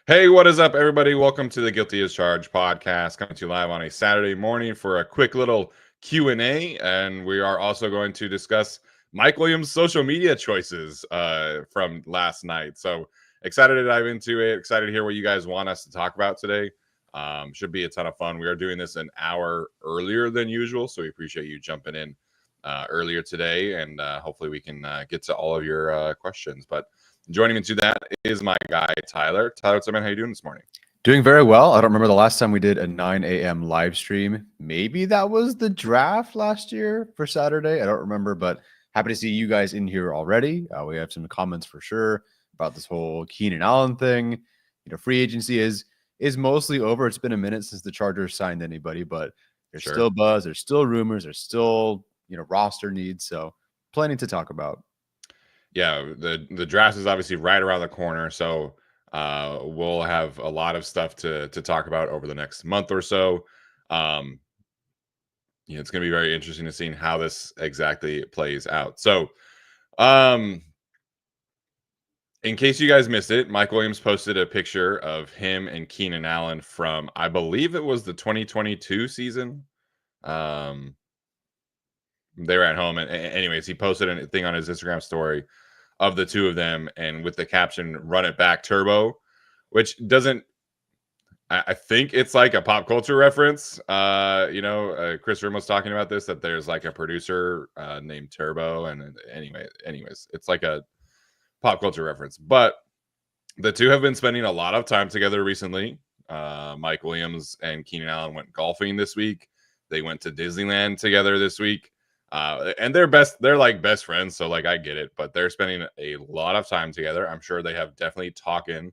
Hey, what is up, everybody? Welcome to the Guilty as Charged podcast, coming to you live on a Saturday morning for a quick little Q&A, and we are also going to discuss Mike Williams' social media choices from last night. So excited to dive into it. Excited to hear what you guys want us to talk about today. Should be a ton of fun. We are doing this an hour earlier than usual, so we appreciate you jumping in earlier today, and hopefully we can get to all of your questions. But joining me to that is my guy, Tyler. Tyler, what's up, man? How you doing this morning? Doing very well. I don't remember the last time we did a 9 a.m. live stream. Maybe that was the draft last year for Saturday. I don't remember, but happy to see you guys in here already. We have some comments for sure about this whole Keenan Allen thing. You know, free agency is mostly over. It's been a minute since the Chargers signed anybody, but there's still buzz. There's still rumors. There's still, roster needs. So plenty to talk about. Yeah, the draft is obviously right around the corner, so we'll have a lot of stuff to talk about over the next month or so. It's going to be very interesting to see how this exactly plays out. So, in case you guys missed it, Mike Williams posted a picture of him and Keenan Allen from, I believe it was the 2022 season. They were at home, and anyways, he posted a thing on his Instagram story of the two of them, and with the caption "Run it back, Turbo," which doesn't. I think it's like a pop culture reference. Chris Rim was talking about this, that there's like a producer named Turbo, and anyways, it's like a pop culture reference. But the two have been spending a lot of time together recently. Mike Williams and Keenan Allen went golfing this week. They went to Disneyland together this week. And they're like best friends, so like I get it, but they're spending a lot of time together. I'm sure they have definitely talking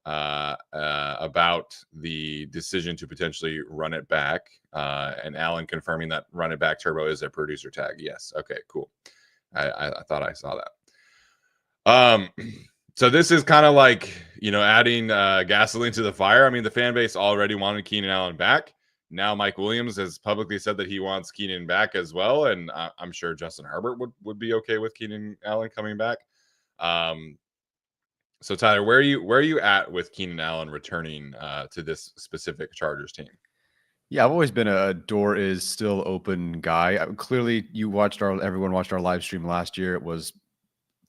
about the decision to potentially run it back, and Allen confirming that "Run It Back, Turbo" is a producer tag. Yes, okay, cool. I thought I saw that. So this is kind of like, adding gasoline to the fire. I mean, the fan base already wanted Keenan Allen back. Now Mike Williams has publicly said that he wants Keenan back as well, and I'm sure Justin Herbert would be okay with Keenan Allen coming back. So Tyler, where are you at with Keenan Allen returning to this specific Chargers team? Yeah, I've always been a door is still open guy. Clearly, everyone watched our live stream last year.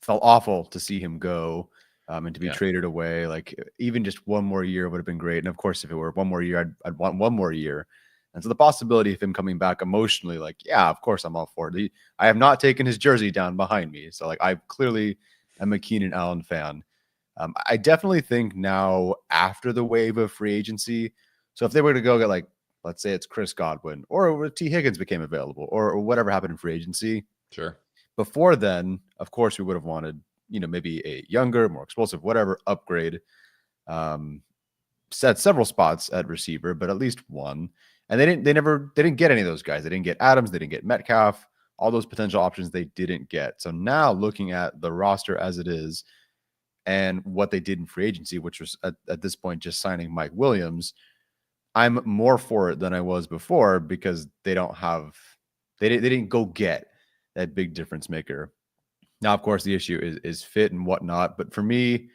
Felt awful to see him go. And to be traded away, like even just one more year would have been great. And of course, if it were one more year, I'd want one more year. And so the possibility of him coming back emotionally, like, yeah, of course I'm all for it. I have not taken his jersey down behind me. So like, I clearly am a Keenan Allen fan. I definitely think now after the wave of free agency, so if they were to go get, like, let's say it's Chris Godwin or T. Higgins became available or whatever happened in free agency. Sure. Before then, of course, we would have wanted, maybe a younger, more explosive, whatever upgrade. Set several spots at receiver, but at least one. And they didn't get any of those guys. They didn't get Adams. They didn't get Metcalf. All those potential options they didn't get. So now looking at the roster as it is and what they did in free agency, which was at this point just signing Mike Williams, I'm more for it than I was before because they didn't go get that big difference maker. Now, of course, the issue is fit and whatnot. But for me,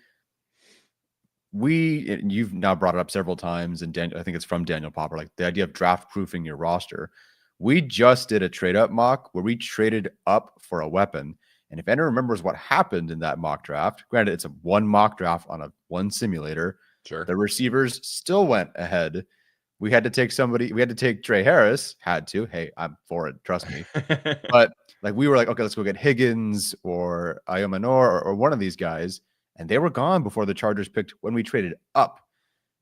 you've now brought it up several times, and I think it's from Daniel Popper, like the idea of draft proofing your roster. We just did a trade up mock where we traded up for a weapon. And if anyone remembers what happened in that mock draft, granted, it's a one mock draft on one simulator. Sure. The receivers still went ahead. We had to take somebody. We had to take Trey Harris. Had to. Hey, I'm for it. Trust me. But like we were like, okay, let's go get Higgins or Ayomanor or one of these guys, and they were gone before the Chargers picked when we traded up.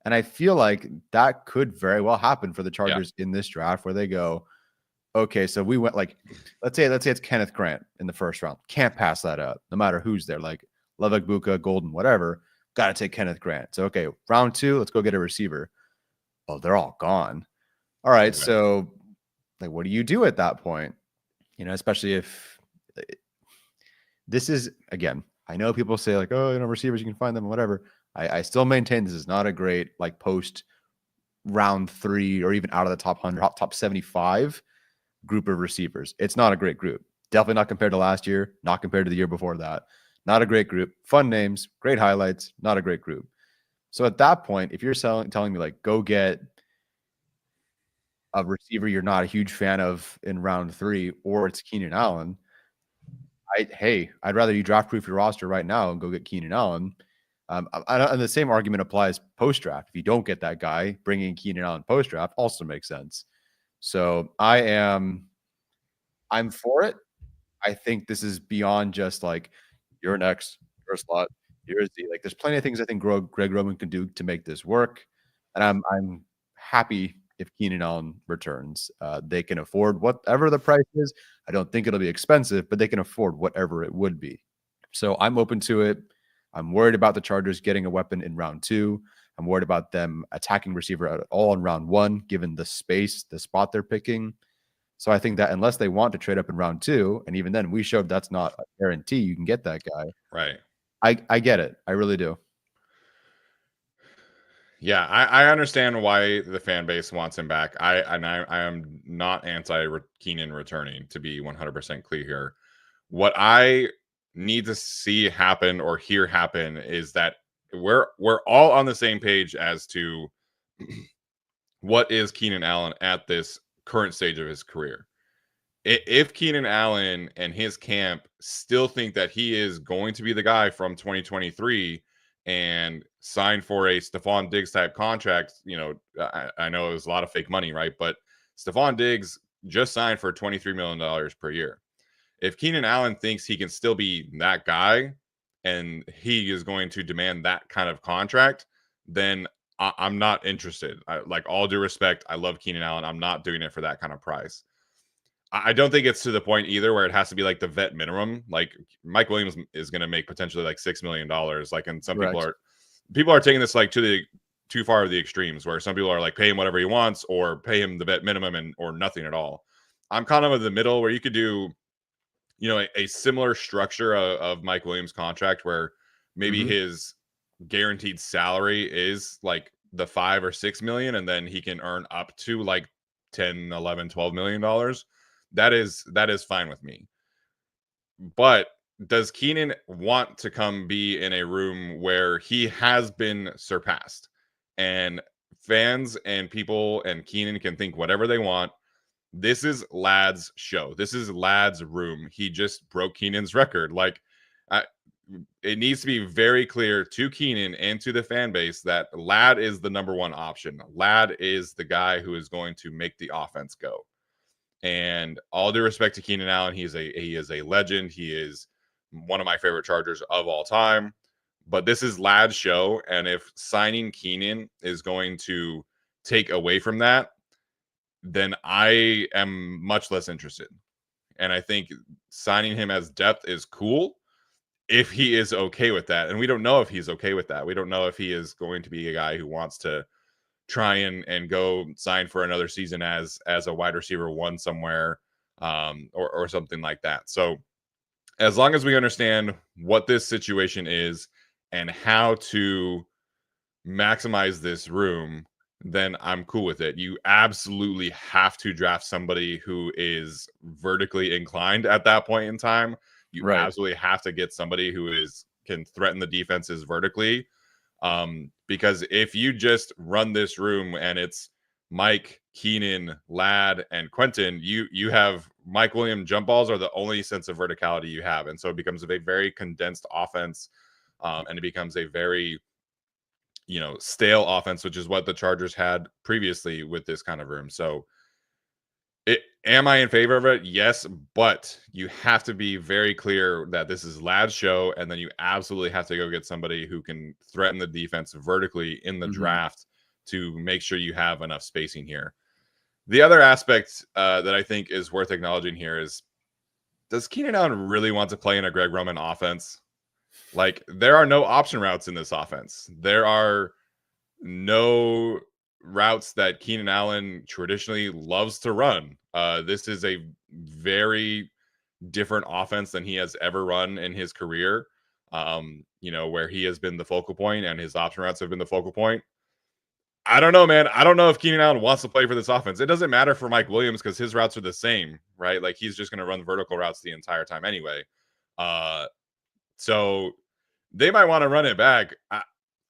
And I feel like that could very well happen for the Chargers in this draft, where they go, okay, so we went like, let's say it's Kenneth Grant in the first round. Can't pass that up, no matter who's there, like Levick, Buka, Golden, whatever. Got to take Kenneth Grant. So okay, round 2, let's go get a receiver. Oh, they're all gone. All right, so like, what do you do at that point? Especially if this is, again, I know people say like, oh, receivers, you can find them, whatever. I still maintain this is not a great like post round 3 or even out of the top 100, top 75 group of receivers. It's not a great group. Definitely not compared to last year, not compared to the year before that. Not a great group. Fun names, great highlights, not a great group. So at that point, if you're telling me like go get a receiver you're not a huge fan of in round 3, or it's Keenan Allen, I'd rather you draft proof your roster right now and go get Keenan Allen. And the same argument applies post draft. If you don't get that guy, bringing Keenan Allen post draft also makes sense. So I'm for it. I think this is beyond just like you're next, first slot. Here's the like. There's plenty of things I think Greg Roman can do to make this work, and I'm happy if Keenan Allen returns. They can afford whatever the price is. I don't think it'll be expensive, but they can afford whatever it would be. So I'm open to it. I'm worried about the Chargers getting a weapon in round 2. I'm worried about them attacking receiver at all in round 1, given the spot they're picking. So I think that unless they want to trade up in round 2, and even then we showed that's not a guarantee you can get that guy. Right. I get it. I really do. Yeah, I understand why the fan base wants him back. I am not anti Keenan returning, to be 100% clear here. What I need to see happen or hear happen is that we're all on the same page as to what is Keenan Allen at this current stage of his career. If Keenan Allen and his camp still think that he is going to be the guy from 2023 and sign for a Stephon Diggs type contract, I know it was a lot of fake money, right? But Stephon Diggs just signed for $23 million per year. If Keenan Allen thinks he can still be that guy and he is going to demand that kind of contract, then I'm not interested. Like, all due respect, I love Keenan Allen. I'm not doing it for that kind of price. I don't think it's to the point either where it has to be like the vet minimum. Like, Mike Williams is going to make potentially like $6 million. Like, and some people are taking this like to the too far of the extremes, where some people are like, pay him whatever he wants or pay him the vet minimum or nothing at all. I'm kind of in the middle where you could do, a similar structure of Mike Williams' contract, where maybe his guaranteed salary is like the 5 or 6 million, and then he can earn up to like 10, 11, 12 million dollars. That is fine with me. But does Keenan want to come be in a room where he has been surpassed? And fans and people and Keenan can think whatever they want. This is Lad's show. This is Lad's room. He just broke Keenan's record. Like, it needs to be very clear to Keenan and to the fan base that Lad is the number one option. Lad is the guy who is going to make the offense go. And all due respect to Keenan Allen, he is a legend. He is one of my favorite Chargers of all time. But this is Lad's show, and if signing Keenan is going to take away from that, then I am much less interested. And I think signing him as depth is cool if he is okay with that. And we don't know if he's okay with that. We don't know if he is going to be a guy who wants to try and go sign for another season as a wide receiver 1 somewhere, or something like that. So as long as we understand what this situation is and how to maximize this room, then I'm cool with it. You absolutely have to draft somebody who is vertically inclined at that point in time. You absolutely have to get somebody who can threaten the defenses vertically. Because if you just run this room and it's Mike, Keenan, Lad, and Quentin, you have Mike Williams jump balls are the only sense of verticality you have. And so it becomes a very condensed offense. And it becomes a very, stale offense, which is what the Chargers had previously with this kind of room. So am I in favor of it? Yes, but you have to be very clear that this is Lad's show, and then you absolutely have to go get somebody who can threaten the defense vertically in the draft to make sure you have enough spacing here. The other aspect that I think is worth acknowledging here is, does Keenan Allen really want to play in a Greg Roman offense? Like, there are no option routes in this offense. There are no routes that Keenan Allen traditionally loves to run. This is a very different offense than he has ever run in his career, where he has been the focal point and his option routes have been the focal point. I don't know, man. I don't know if Keenan Allen wants to play for this offense. It doesn't matter for Mike Williams because his routes are the same, right? Like, he's just going to run vertical routes the entire time anyway. So they might want to run it back.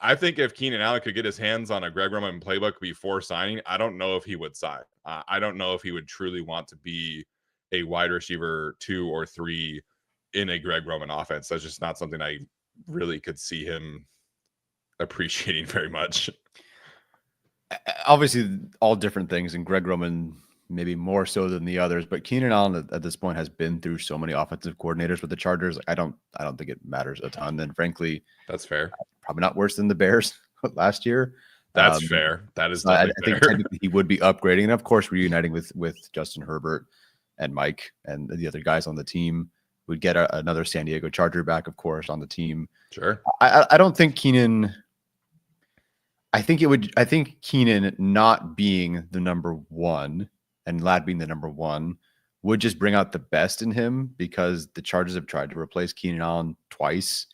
I think if Keenan Allen could get his hands on a Greg Roman playbook before signing, I don't know if he would sign. I don't know if he would truly want to be a wide receiver 2 or 3 in a Greg Roman offense. That's just not something I really could see him appreciating very much. Obviously, all different things, and Greg Roman maybe more so than the others. But Keenan Allen at this point has been through so many offensive coordinators with the Chargers. I don't think it matters a ton. And frankly, that's fair. Probably not worse than the Bears last year. That's fair. That is so I think technically he would be upgrading, and of course, reuniting with Justin Herbert and Mike and the other guys on the team. Would get another San Diego Charger back, of course, on the team. Sure. I don't think Keenan. I think Keenan not being the number one and Ladd being the number one would just bring out the best in him, because the Chargers have tried to replace Keenan Allen twice,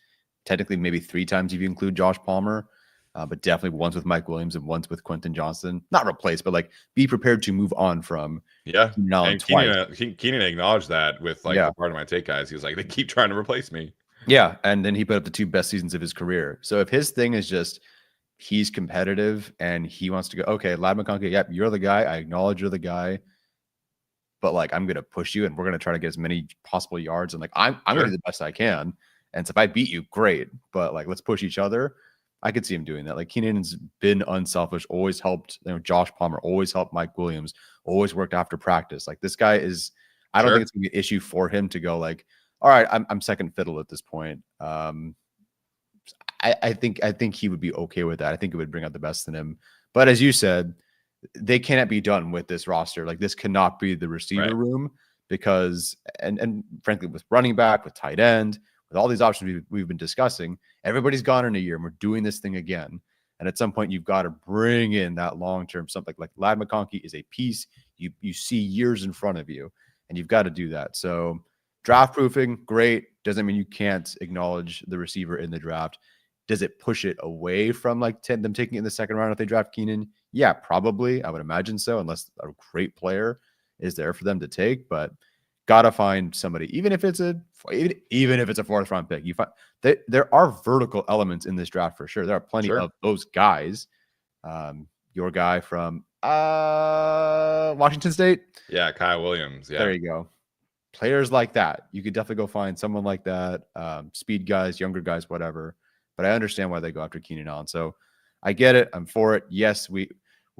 technically maybe 3 times if you include Josh Palmer, but definitely once with Mike Williams and once with Quentin Johnston. Not replace, but like be prepared to move on from. Yeah, Keenan Allen and Keenan acknowledged that with like part of my take, guys. He was like, they keep trying to replace me. Yeah, and then he put up the 2 best seasons of his career. So if his thing is just he's competitive and he wants to go, okay, Ladd McConkey, yep, you're the guy. I acknowledge you're the guy, but like I'm gonna push you and we're gonna try to get as many possible yards, and like I'm gonna do the best I can. And so if I beat you, great, but like let's push each other. I could see him doing that. Like Keenan's been unselfish, always helped. Josh Palmer always helped Mike Williams, always worked after practice. Like this guy is. I don't think it's gonna be an issue for him to go like, all right, I'm second fiddle at this point. I think he would be okay with that. I think it would bring out the best in him. But as you said, they cannot be done with this roster. Like this cannot be the receiver room, because and frankly, with running back, with tight end, with all these options we've been discussing, everybody's gone in a year and we're doing this thing again. And at some point, you've got to bring in that long-term something like Ladd McConkey is a piece you see years in front of you, and you've got to do that. So draft proofing, great. Doesn't mean you can't acknowledge the receiver in the draft. Does it push it away from like them taking it in the second round if they draft Keenan? Yeah, probably. I would imagine so, unless a great player is there for them to take. But gotta find somebody, even if it's a 4th round pick. You find there are vertical elements in this draft for sure. There are plenty of those guys. Your guy from Washington State, Kyle Williams. Yeah, there you go. Players like that, you could definitely go find someone like that. Speed guys, younger guys, whatever. But I understand why they go after Keenan Allen. So I get it. I'm for it. Yes, we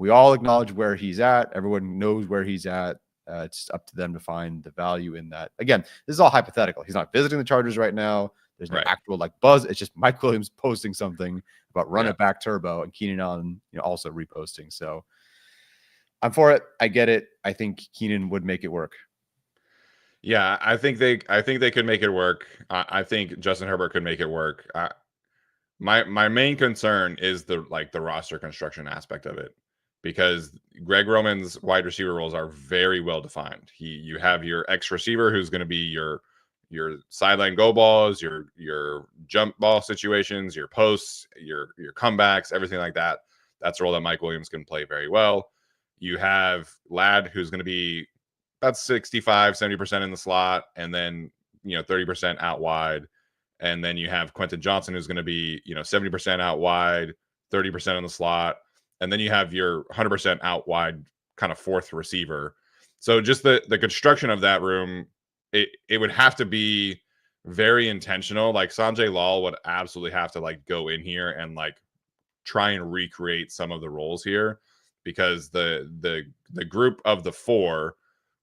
all acknowledge where he's at. Everyone knows where he's at. It's up to them to find the value in that. Again, this is all hypothetical. He's not visiting the Chargers right now. There's no actual like buzz. It's just Mike Williams posting something about run it back turbo, and Keenan Allen, also reposting. So I'm for it. I get it. I think Keenan would make it work. Yeah, I think they could make it work. I think Justin Herbert could make it work. My main concern is the roster construction aspect of it, because Greg Roman's wide receiver roles are very well defined. You have your X receiver who's going to be your sideline go balls, your jump ball situations, your posts, your comebacks, everything like that. That's a role that Mike Williams can play very well. You have Ladd, who's going to be about 65-70% in the slot, and then 30% out wide. And then you have Quentin Johnston, who's going to be 70% out wide, 30% in the slot, and then you have your 100% out wide kind of 4th receiver. So just the construction of that room, it would have to be very intentional. Like Sanjay Lal would absolutely have to like go in here and like try and recreate some of the roles here, because the group of the 4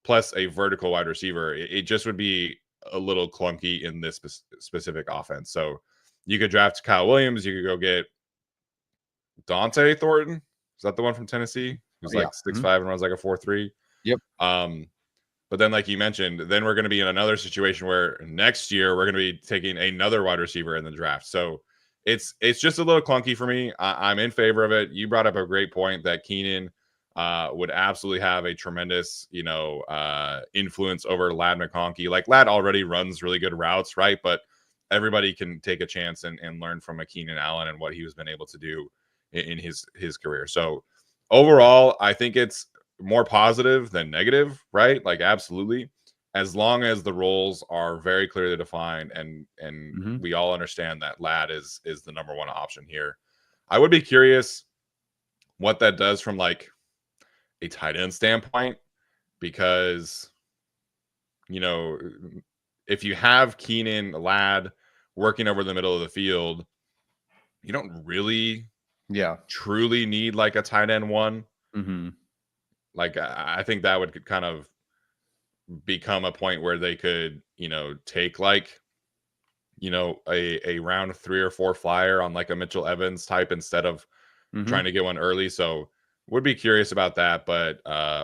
plus a vertical wide receiver, it just would be a little clunky in this specific offense. So you could draft Kyle Williams. You could go get Dante Thornton. Is that the one from Tennessee? Who's like 6'5" and runs like a 4.3. Yep. But then, like you mentioned, then we're going to be in another situation where next year we're going to be taking another wide receiver in the draft. So it's just a little clunky for me. I'm in favor of it. You brought up a great point that Keenan would absolutely have a tremendous, influence over Ladd McConkey. Like Ladd already runs really good routes, right? But everybody can take a chance and learn from a Keenan Allen and what he has been able to do in his career. So overall, I think it's more positive than negative, right? Like absolutely, as long as the roles are very clearly defined and we all understand that Ladd is the number one option here. I would be curious what that does from like a tight end standpoint, because if you have Keenan, Ladd working over the middle of the field, you don't really truly need like a tight end one. Mm-hmm. Like I think that would kind of become a point where they could, take like, a round 3 or 4 flyer on like a Mitchell Evans type instead of trying to get one early. So would be curious about that, but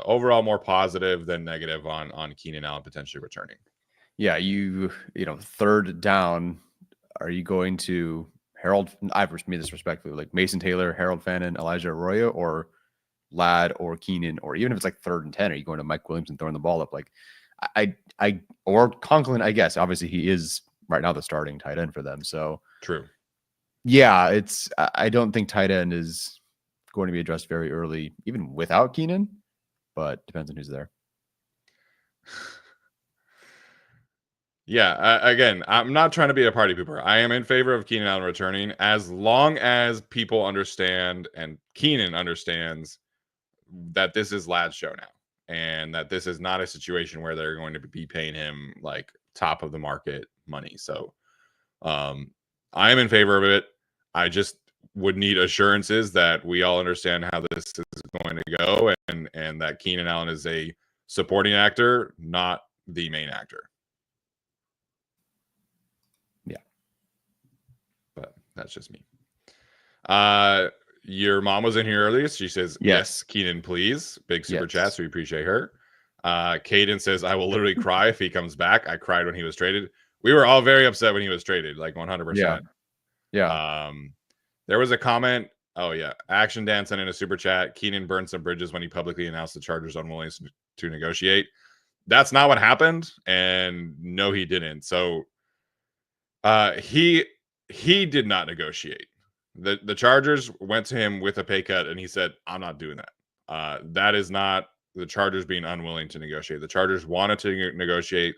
overall more positive than negative on Keenan Allen potentially returning. Yeah, third down, are you going to Harold? I mean this respectfully, like Mason Taylor, Harold Fannin, Elijah Arroyo, or Ladd or Keenan, or even if it's like 3rd and 10, are you going to Mike Williams and throwing the ball up? Like or Conklin, I guess. Obviously, he is right now the starting tight end for them. So true. Yeah, I don't think tight end is going to be addressed very early, even without Keenan, but depends on who's there. Yeah, again, I'm not trying to be a party pooper. I am in favor of Keenan Allen returning as long as people understand and Keenan understands that this is Ladd's show now, and that this is not a situation where they're going to be paying him like top of the market money. So I am in favor of it. I just would need assurances that we all understand how this is going to go, and that Keenan Allen is a supporting actor, not the main actor. Yeah. But that's just me. Your mom was in here earlier. She says, yes, Keenan, please. Big super chat, so we appreciate her. Caden says, I will literally cry if he comes back. I cried when he was traded. We were all very upset when he was traded, like 100%. Yeah. There was a comment. Oh, yeah. Action Dan sent in a super chat. Keenan burned some bridges when he publicly announced the Chargers' unwillingness to negotiate. That's not what happened. And no, he didn't. So he did not negotiate. The Chargers went to him with a pay cut, and he said, I'm not doing that. That is not the Chargers being unwilling to negotiate. The Chargers wanted to negotiate.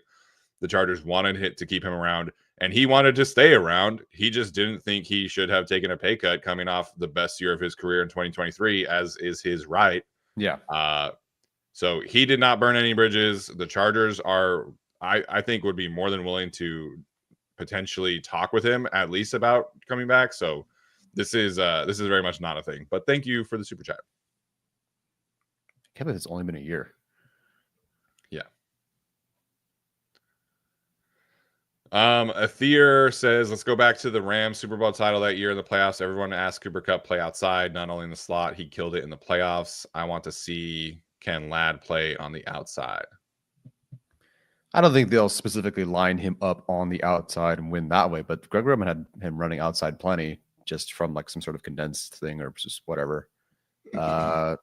The Chargers wanted to keep him around, and he wanted to stay around. He just didn't think he should have taken a pay cut coming off the best year of his career in 2023, as is his right. Yeah. So he did not burn any bridges. The Chargers are, I think, would be more than willing to potentially talk with him at least about coming back. So this is very much not a thing. But thank you for the super chat. I can't believe it's only been a year. Yeah. Aether says, let's go back to the Rams Super Bowl title that year in the playoffs. Everyone asked Cooper Kupp play outside, not only in the slot. He killed it in the playoffs. I want to see, can Ladd play on the outside? I don't think they'll specifically line him up on the outside and win that way, but Greg Roman had him running outside plenty just from like some sort of condensed thing or just whatever. I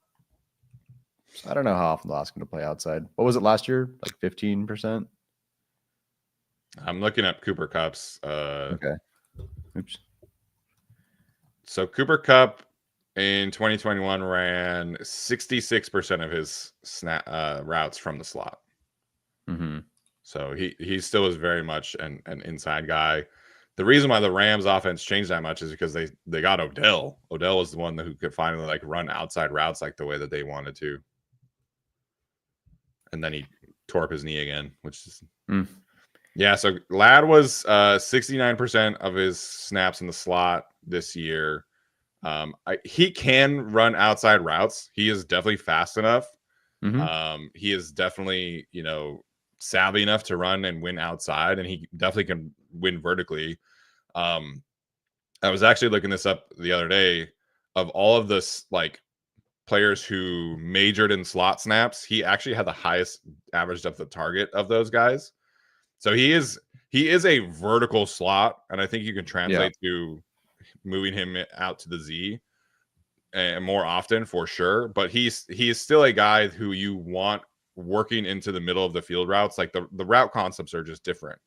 don't know how often they'll ask him to play outside. What was it last year? Like 15%? I'm looking up Cooper Kupp's. Okay. Oops. So Cooper Kupp in 2021 ran 66% of his routes from the slot. Mm-hmm. So he still is very much an inside guy. The reason why the Rams offense changed that much is because they got Odell. Odell was the one who could finally like run outside routes like the way that they wanted to. And then he tore up his knee again, which is yeah. So Ladd was 69% of his snaps in the slot this year. He can run outside routes. He is definitely fast enough. Mm-hmm. He is definitely, savvy enough to run and win outside, and he definitely can win vertically. I was actually looking this up the other day. Of all of this, like players who majored in slot snaps, he actually had the highest average depth of target of those guys. So he is a vertical slot, and I think you can translate to moving him out to the Z and more often for sure. But he is still a guy who you want working into the middle of the field routes. Like the route concepts are just different.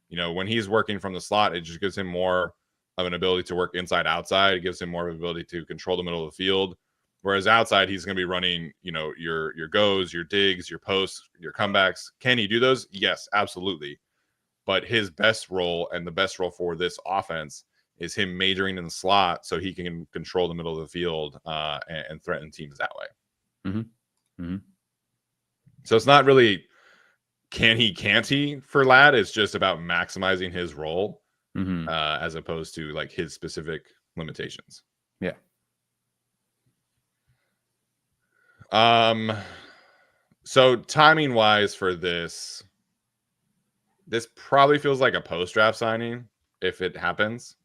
When he's working from the slot, it just gives him more of an ability to work inside outside. It gives him more of an ability to control the middle of the field. Whereas outside, he's going to be running, your goes, your digs, your posts, your comebacks. Can he do those? Yes, absolutely. But his best role and the best role for this offense is him majoring in the slot so he can control the middle of the field and threaten teams that way. Mm-hmm. Mm-hmm. So it's not really can't he for Ladd. It's just about maximizing his role as opposed to like his specific limitations. Yeah. So timing wise for this probably feels like a post-draft signing if it happens.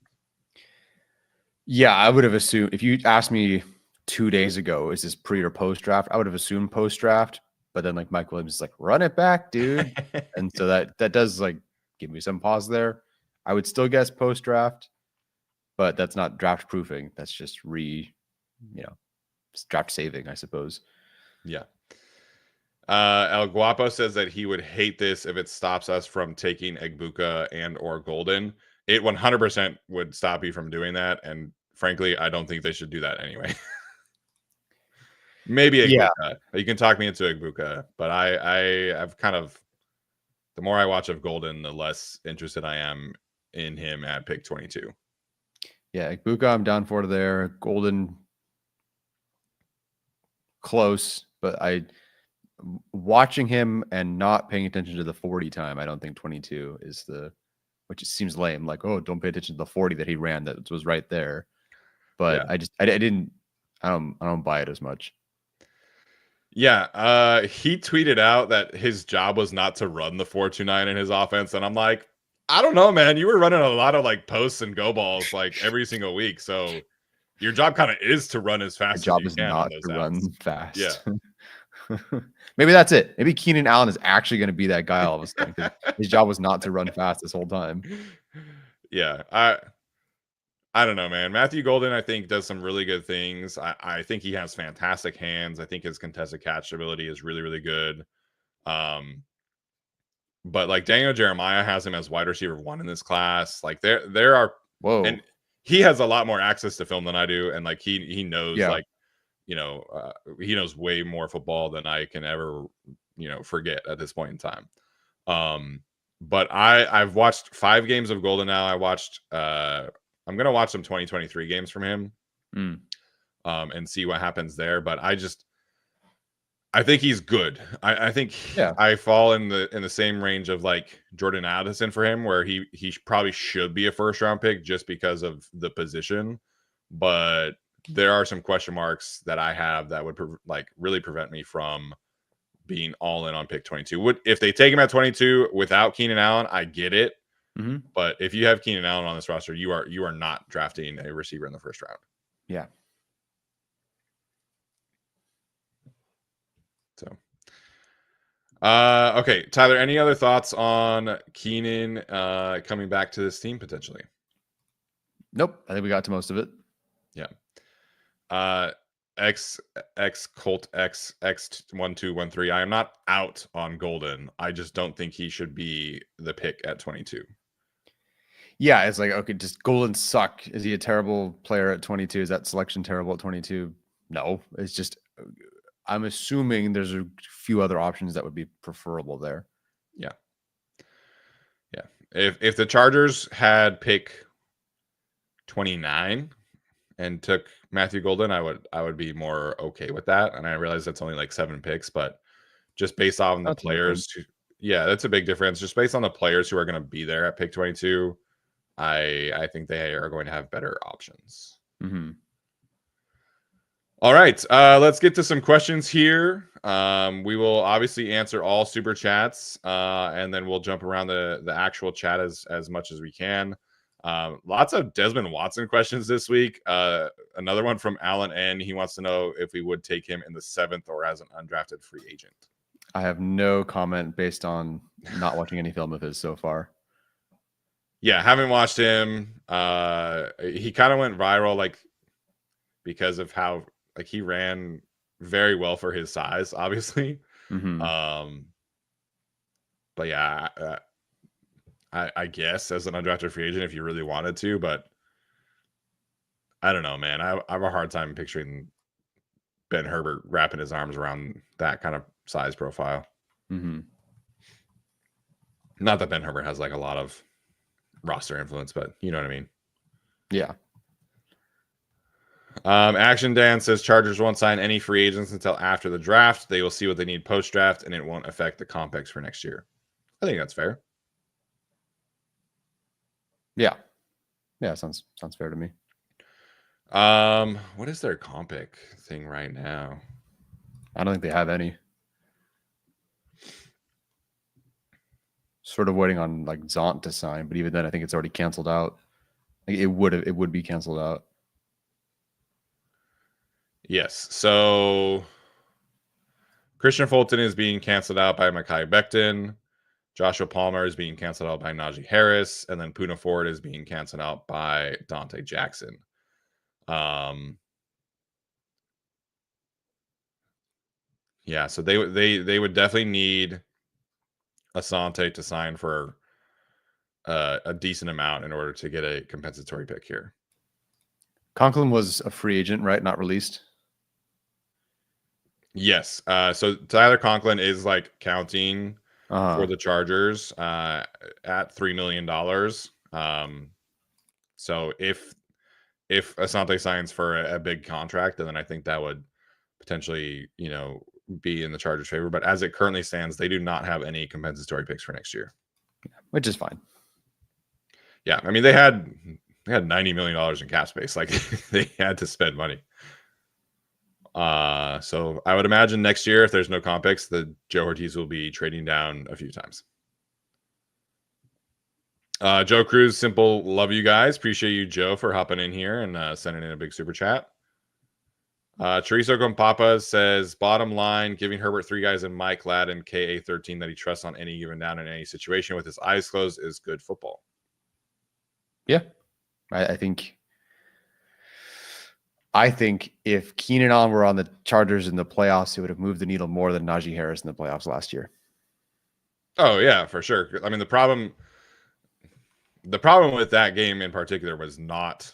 Yeah, I would have assumed if you asked me 2 days ago, is this pre or post draft? I would have assumed post draft, but then like Mike Williams is like, run it back, dude. And so that does like give me some pause there. I would still guess post draft, but that's not draft proofing. That's just draft saving, I suppose. Yeah. El Guapo says that he would hate this if it stops us from taking Egbuka and or Golden. It 100% would stop you from doing that. And frankly, I don't think they should do that anyway. Maybe Egbuka. Yeah. You can talk me into Egbuka, but I've kind of, the more I watch of Golden, the less interested I am in him at pick 22. Yeah, Egbuka, I'm down for there. Golden, close, but watching him and not paying attention to the 40 time, I don't think 22 is which it seems lame. Like, oh, don't pay attention to the 40 that he ran that was right there. But yeah. I don't buy it as much. Yeah, he tweeted out that his job was not to run the 4.29 in his offense, and I'm like, I don't know, man. You were running a lot of like posts and go balls like every single week, so your job kind of is to run as fast. Your job as you is can not to run fast. Yeah. Maybe that's it. Maybe Keenan Allen is actually going to be that guy all of a sudden. His job was not to run fast this whole time. Yeah, I don't know, man. Matthew Golden, I think, does some really good things. I think he has fantastic hands. I think his contested catch ability is really, really good. But like Daniel Jeremiah has him as wide receiver 1 in this class. Like there are, and he has a lot more access to film than I do, and like he knows like, he knows way more football than I can ever, forget at this point in time. But I've watched 5 games of Golden now. I watched I'm going to watch some 2023 games from him and see what happens there. But I think he's good. I think I fall in the same range of like Jordan Addison for him, where he probably should be a first round pick just because of the position. But there are some question marks that I have that would really prevent me from being all in on pick 22. If they take him at 22 without Keenan Allen, I get it. Mm-hmm. But if you have Keenan Allen on this roster, you are not drafting a receiver in the first round. Yeah. So, okay, Tyler, any other thoughts on Keenan coming back to this team potentially? Nope. I think we got to most of it. Yeah. X Colt X 1213. I am not out on Golden. I just don't think he should be the pick at 22. Yeah, it's like, okay, does Golden suck? Is he a terrible player at 22? Is that selection terrible at 22? No, it's just, I'm assuming there's a few other options that would be preferable there. Yeah. Yeah. If the Chargers had pick 29 and took Matthew Golden, I would be more okay with that. And I realize that's only like 7 picks, but just based on the players, that's a big difference. Just based on the players who are going to be there at pick 22, I think they are going to have better options. Mm-hmm. All right, let's get to some questions here. We will obviously answer all super chats, and then we'll jump around the actual chat as much as we can. Lots of Desmond Watson questions this week. Another one from Alan N. He wants to know if we would take him in the 7th or as an undrafted free agent. I have no comment based on not watching any film of his so far. Yeah, haven't watched him. He kind of went viral, like, because of how like he ran very well for his size, obviously. Mm-hmm. But yeah, I guess as an undrafted free agent if you really wanted to, but I don't know, man. I have a hard time picturing Ben Herbert wrapping his arms around that kind of size profile. Mm-hmm. Not that Ben Herbert has like a lot of roster influence, but you know what I mean. Yeah. Action Dan says Chargers won't sign any free agents until after the draft. They will see what they need post-draft, and it won't affect the comp for next year. I think that's fair. Yeah. Yeah, sounds fair to me. What is their comp thing right now? I don't think they have any. Sort of waiting on like Zont to sign, but even then, I think it's already canceled out. Like, it would be canceled out. Yes. So Christian Fulton is being canceled out by Mekhi Becton. Joshua Palmer is being canceled out by Najee Harris, and then Poona Ford is being canceled out by Dante Jackson. Yeah, so they would definitely need Asante to sign for a decent amount in order to get a compensatory pick here. Conklin was a free agent, right? Not released. Yes. So Tyler Conklin is like counting for the Chargers at $3 million. So if Asante signs for a big contract, then I think that would potentially, be in the Chargers' favor. But as it currently stands, they do not have any compensatory picks for next year, which is fine. Yeah, I mean they had $90 million in cap space. Like they had to spend money. So I would imagine next year, if there's no comp picks, the Joe Ortiz will be trading down a few times. Joe Cruz, simple, love you guys. Appreciate you, Joe, for hopping in here and sending in a big super chat. Chorizo Compapa says, bottom line, giving Herbert 3 guys and Mike Gladden KA13 that he trusts on any given down in any situation with his eyes closed is good football. Yeah, I think if Keenan Allen were on the Chargers in the playoffs, it would have moved the needle more than Najee Harris in the playoffs last year. Oh yeah, for sure. I mean, the problem with that game in particular was not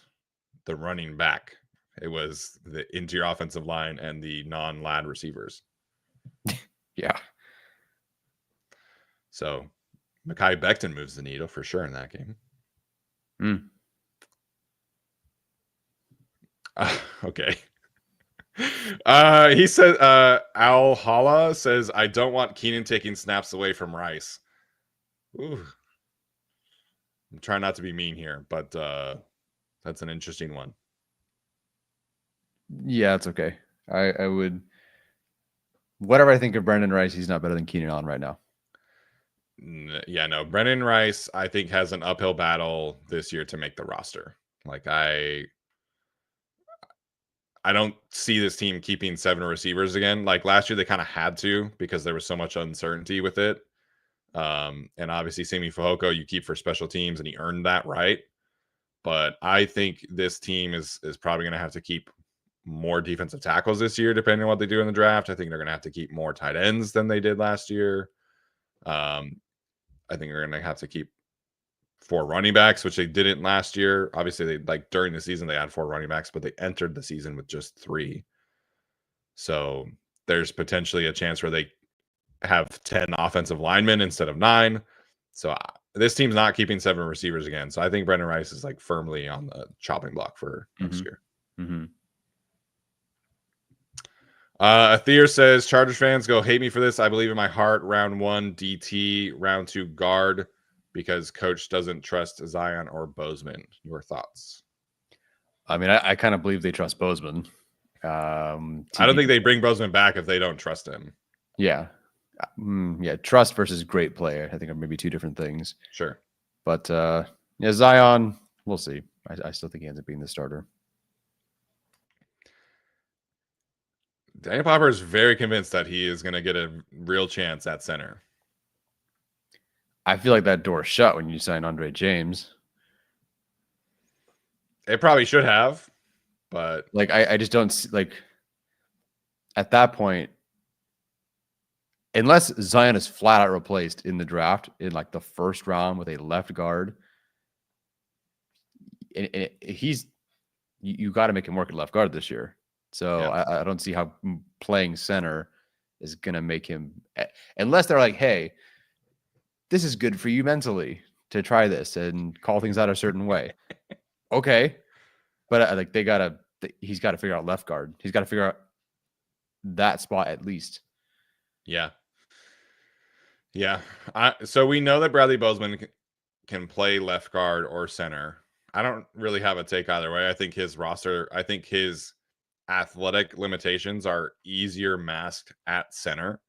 the running back. It was the interior offensive line and the non-lad receivers. Yeah. So Mekhi Becton moves the needle for sure in that game. Okay. He said, Al Hala says, I don't want Keenan taking snaps away from Rice. Ooh. I'm trying not to be mean here, but that's an interesting one. Yeah, it's okay. I would, whatever I think of Brendan Rice, he's not better than Keenan Allen right now. Yeah, no. Brendan Rice, I think, has an uphill battle this year to make the roster. Like, I don't see this team keeping 7 receivers again. Like last year, they kind of had to because there was so much uncertainty with it. And obviously, Simi Fehoko, you keep for special teams, and he earned that right. But I think this team is probably going to have to keep more defensive tackles this year, depending on what they do in the draft. I think they're going to have to keep more tight ends than they did last year. I think they're going to have to keep 4 running backs, which they didn't last year. Obviously, during the season they had 4 running backs, but they entered the season with just 3. So there's potentially a chance where they have 10 offensive linemen instead of 9. So this team's not keeping 7 receivers again. So I think Brendan Rice is like firmly on the chopping block for next year. Athir says, Chargers fans go hate me for this. I believe in my heart. Round 1 DT, round 2 guard, because coach doesn't trust Zion or Bozeman. Your thoughts? I mean, I kind of believe they trust Bozeman. I don't think they bring Bozeman back if they don't trust him. Yeah. Yeah, trust versus great player, I think, are maybe 2 different things. Sure. But yeah, Zion, we'll see. I still think he ends up being the starter. Daniel Popper is very convinced that he is going to get a real chance at center. I feel like that door shut when you sign Andre James. It probably should have, but like I just don't see, like at that point, unless Zion is flat out replaced in the draft in like the first round with a left guard, and you got to make him work at left guard this year. So yeah. I don't see how playing center is going to make him, unless they're like, hey, this is good for you mentally to try this and call things out a certain way. Okay. But like he's got to figure out left guard. He's got to figure out that spot at least. Yeah. Yeah. So we know that Bradley Bozeman can play left guard or center. I don't really have a take either way. I think his athletic limitations are easier masked at center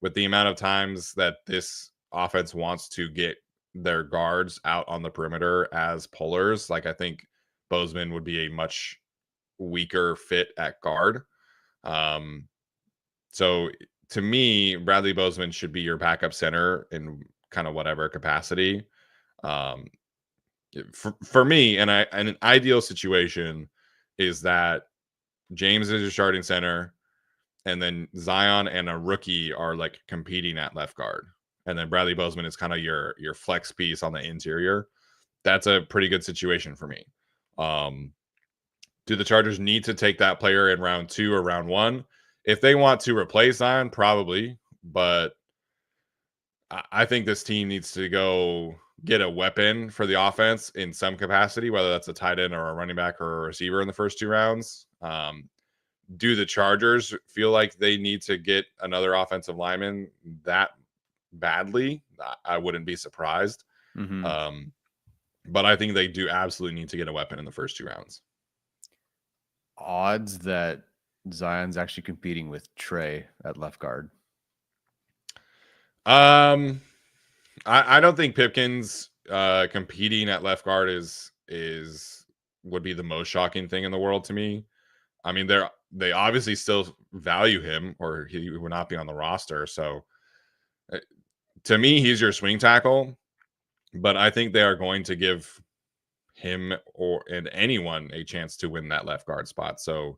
with the amount of times that this offense wants to get their guards out on the perimeter as pullers. Like, I think Bozeman would be a much weaker fit at guard. So to me, Bradley Bozeman should be your backup center in kind of whatever capacity. For me, and an ideal situation is that James is your starting center, and then Zion and a rookie are like competing at left guard, and then Bradley Bozeman is kind of your flex piece on the interior. That's a pretty good situation for me. Do the Chargers need to take that player in round 2 or round 1? If they want to replace Zion, probably, but I think this team needs to go get a weapon for the offense in some capacity, whether that's a tight end or a running back or a receiver in the first 2 rounds. Do the Chargers feel like they need to get another offensive lineman that badly? I wouldn't be surprised. Mm-hmm. But I think they do absolutely need to get a weapon in the first 2 rounds. Odds that Zion's actually competing with Trey at left guard. I don't think Pipkins competing at left guard would be the most shocking thing in the world to me. I mean, they obviously still value him, or he would not be on the roster. So to me, he's your swing tackle, but I think they are going to give him and anyone a chance to win that left guard spot. So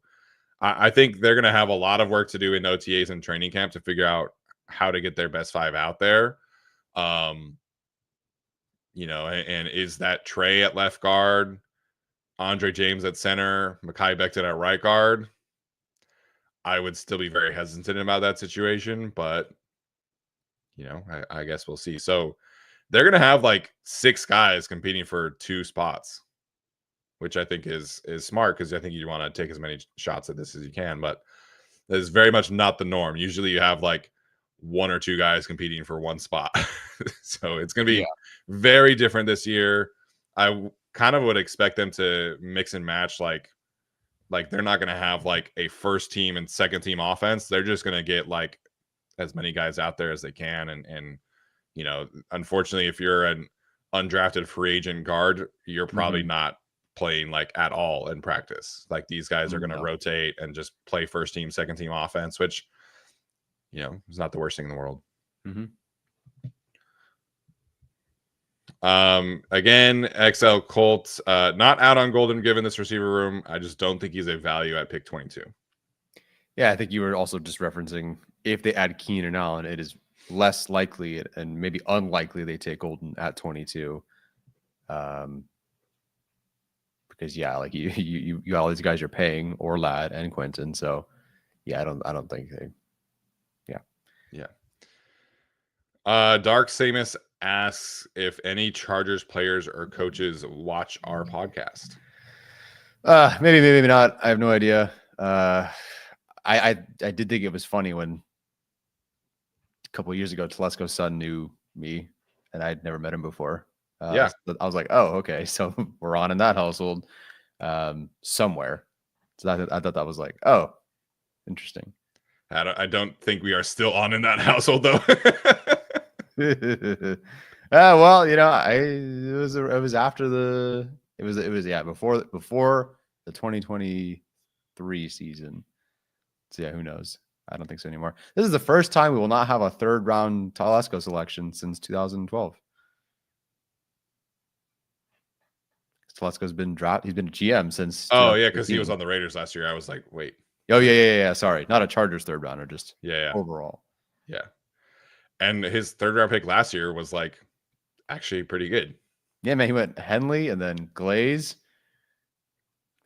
I think they're going to have a lot of work to do in OTAs and training camp to figure out how to get their best 5 out there. And is that Trey at left guard, Andre James at center, Mekhi Becton at right guard? I would still be very hesitant about that situation, but I guess we'll see. So they're going to have like 6 guys competing for 2 spots, which I think is smart, because I think you want to take as many shots at this as you can, but that is very much not the norm. Usually you have like 1 or 2 guys competing for 1 spot. So it's going to be very different this year. I kind of would expect them to mix and match. Like they're not going to have like a first team and second team offense. They're just going to get like as many guys out there as they can. And unfortunately, if you're an undrafted free agent guard, you're probably not playing like at all in practice. Like, these guys are going to rotate and just play first team, second team offense, which is not the worst thing in the world. Again, XL Colts, not out on Golden given this receiver room. I just don't think he's a value at pick 22. Yeah, I think you were also just referencing if they add Keenan Allen, it is less likely and maybe unlikely they take Golden at 22. Because like you got all these guys you're paying, Orlad and Quentin. So I don't think they. Dark Samus asks if any Chargers players or coaches watch our podcast. Maybe not. I have no idea. I did think it was funny when a couple of years ago Telesco's son knew me and I'd never met him before. I was like, oh, okay, so we're on in that household somewhere. So I thought that was like, oh, interesting. I don't think we are still on in that household though. Well, it was after before the 2023 season. So who knows? I don't think so anymore. This is the first time we will not have a 3rd round Telesco selection since 2012. Telesco's been dropped. He's been a GM since. Oh yeah, because he was on the Raiders last year. I was like, wait. Oh yeah. Sorry, not a Chargers 3rd rounder, just overall. Yeah, and his 3rd round pick last year was like actually pretty good. Yeah, man, he went Henley and then Glaze.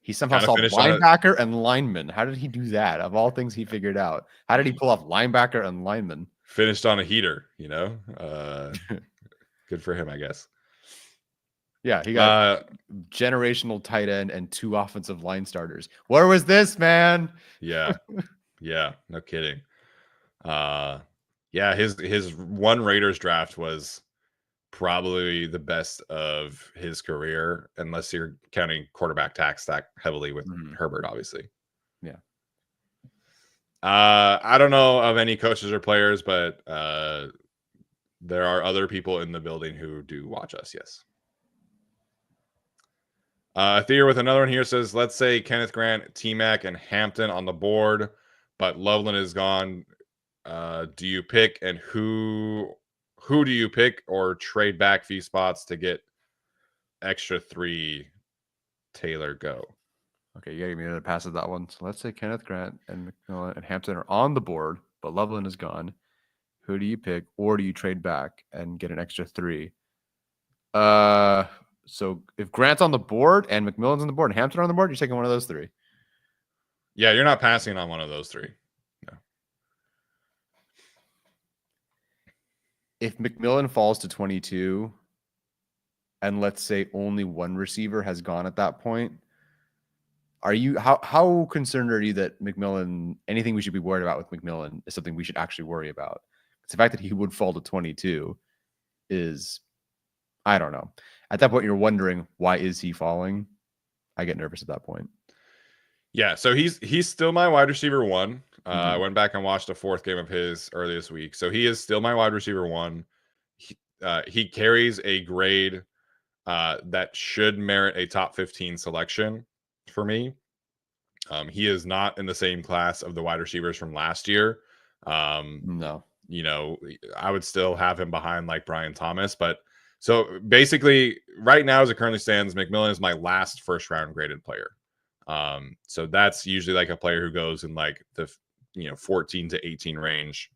He somehow saw linebacker and lineman. How did he do that? Of all things he figured out, how did he pull off linebacker and lineman? Finished on a heater, Good for him, I guess. Yeah, he got generational tight end and 2 offensive line starters. Where was this, man? Yeah. Yeah. No kidding. Yeah, his one Raiders draft was probably the best of his career, unless you're counting quarterback tax stack heavily with Herbert, obviously. Yeah. I don't know of any coaches or players, but there are other people in the building who do watch us. Yes. Theo with another one here says, let's say Kenneth Grant, T-Mac, and Hampton on the board, but Loveland is gone. Do you pick, and who do you pick, or trade back few spots to get extra 3 Taylor go? Okay, you gotta give me another pass at that one. So let's say Kenneth Grant and McMillan and Hampton are on the board, but Loveland is gone. Who do you pick, or do you trade back and get an extra 3? So if Grant's on the board and McMillan's on the board and Hampton on the board, you're taking one of those 3. Yeah, you're not passing on one of those 3. No. If McMillan falls to 22, and let's say only one receiver has gone at that point, are you how concerned are you that McMillan, anything we should be worried about with McMillan is something we should actually worry about? Because the fact that he would fall to 22 is, I don't know. At that point, you're wondering, why is he falling? I get nervous at that point. Yeah, so he's still my wide receiver 1. I went back and watched a 4th game of his earlier this week. So he is still my wide receiver 1. He carries a grade that should merit a top 15 selection for me. He is not in the same class of the wide receivers from last year. No. You know, I would still have him behind like Brian Thomas. But so basically, right now, as it currently stands, McMillan is my last first round graded player. So that's usually like a player who goes in like the 14 to 18 range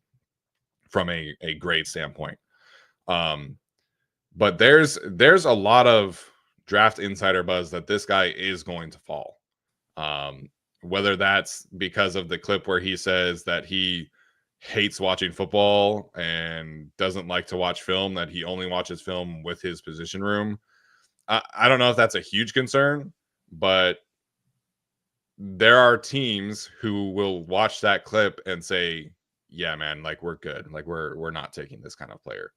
from a grade standpoint. But there's a lot of draft insider buzz that this guy is going to fall. Whether that's because of the clip where he says that he hates watching football and doesn't like to watch film, that he only watches film with his position room. I don't know if that's a huge concern, but there are teams who will watch that clip and say, yeah, man, like we're good. Like we're not taking this kind of player.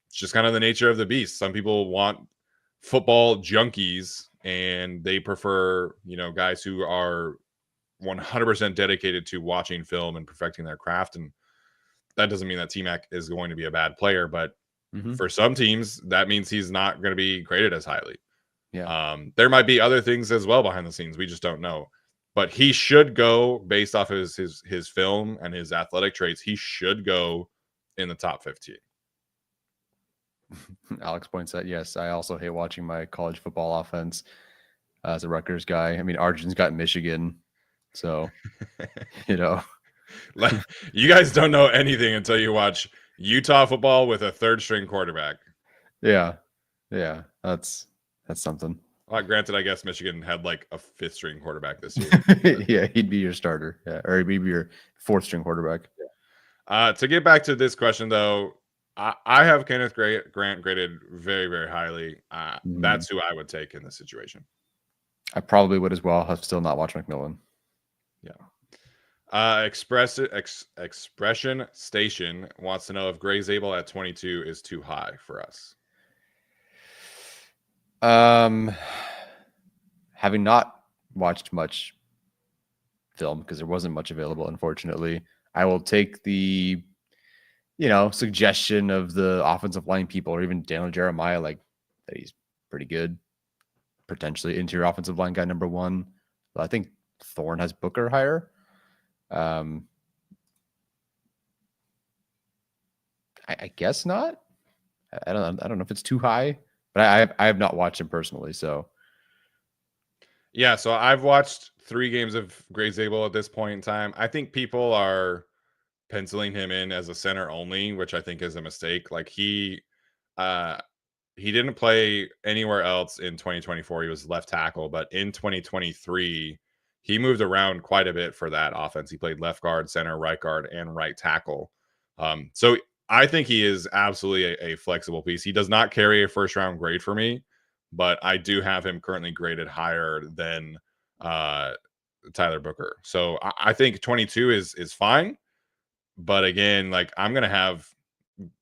It's just kind of the nature of the beast. Some people want football junkies and they prefer, guys who are 100% dedicated to watching film and perfecting their craft. And that doesn't mean that T-Mac is going to be a bad player, but for some teams, that means he's not going to be graded as highly. Yeah. There might be other things as well behind the scenes. We just don't know. But he should go based off his film and his athletic traits. He should go in the top 15. Alex points out, yes, I also hate watching my college football offense as a Rutgers guy. I mean, Arjun's got Michigan, so, You guys don't know anything until you watch Utah football with a 3rd-string quarterback. Yeah, that's something. Well, granted, I guess Michigan had like a 5th-string quarterback this year. Yeah, he'd be your starter. Yeah, or he'd be your 4th-string quarterback. Yeah. To get back to this question, though, I have Kenneth Grant graded very, very highly. That's who I would take in this situation. I probably would as well. I've still not watched McMillan. Yeah. Expression Station wants to know if Gray Zabel at 22 is too high for us. Having not watched much film because there wasn't much available, unfortunately, I will take the suggestion of the offensive line people, or even Daniel Jeremiah, like that he's pretty good, potentially interior offensive line guy number 1. But I think Thorne has Booker higher. I guess not. I don't know if it's too high, but I have not watched him personally. So yeah, so I've watched 3 games of Gray Zabel at this point in time. I think people are penciling him in as a center only, which I think is a mistake. Like he didn't play anywhere else in 2024. He was left tackle, but in 2023, he moved around quite a bit for that offense. He played left guard, center, right guard, and right tackle. So I think he is absolutely a flexible piece. He does not carry a 1st-round grade for me, but I do have him currently graded higher than Tyler Booker. So I think 22 is fine. But again, like I'm gonna have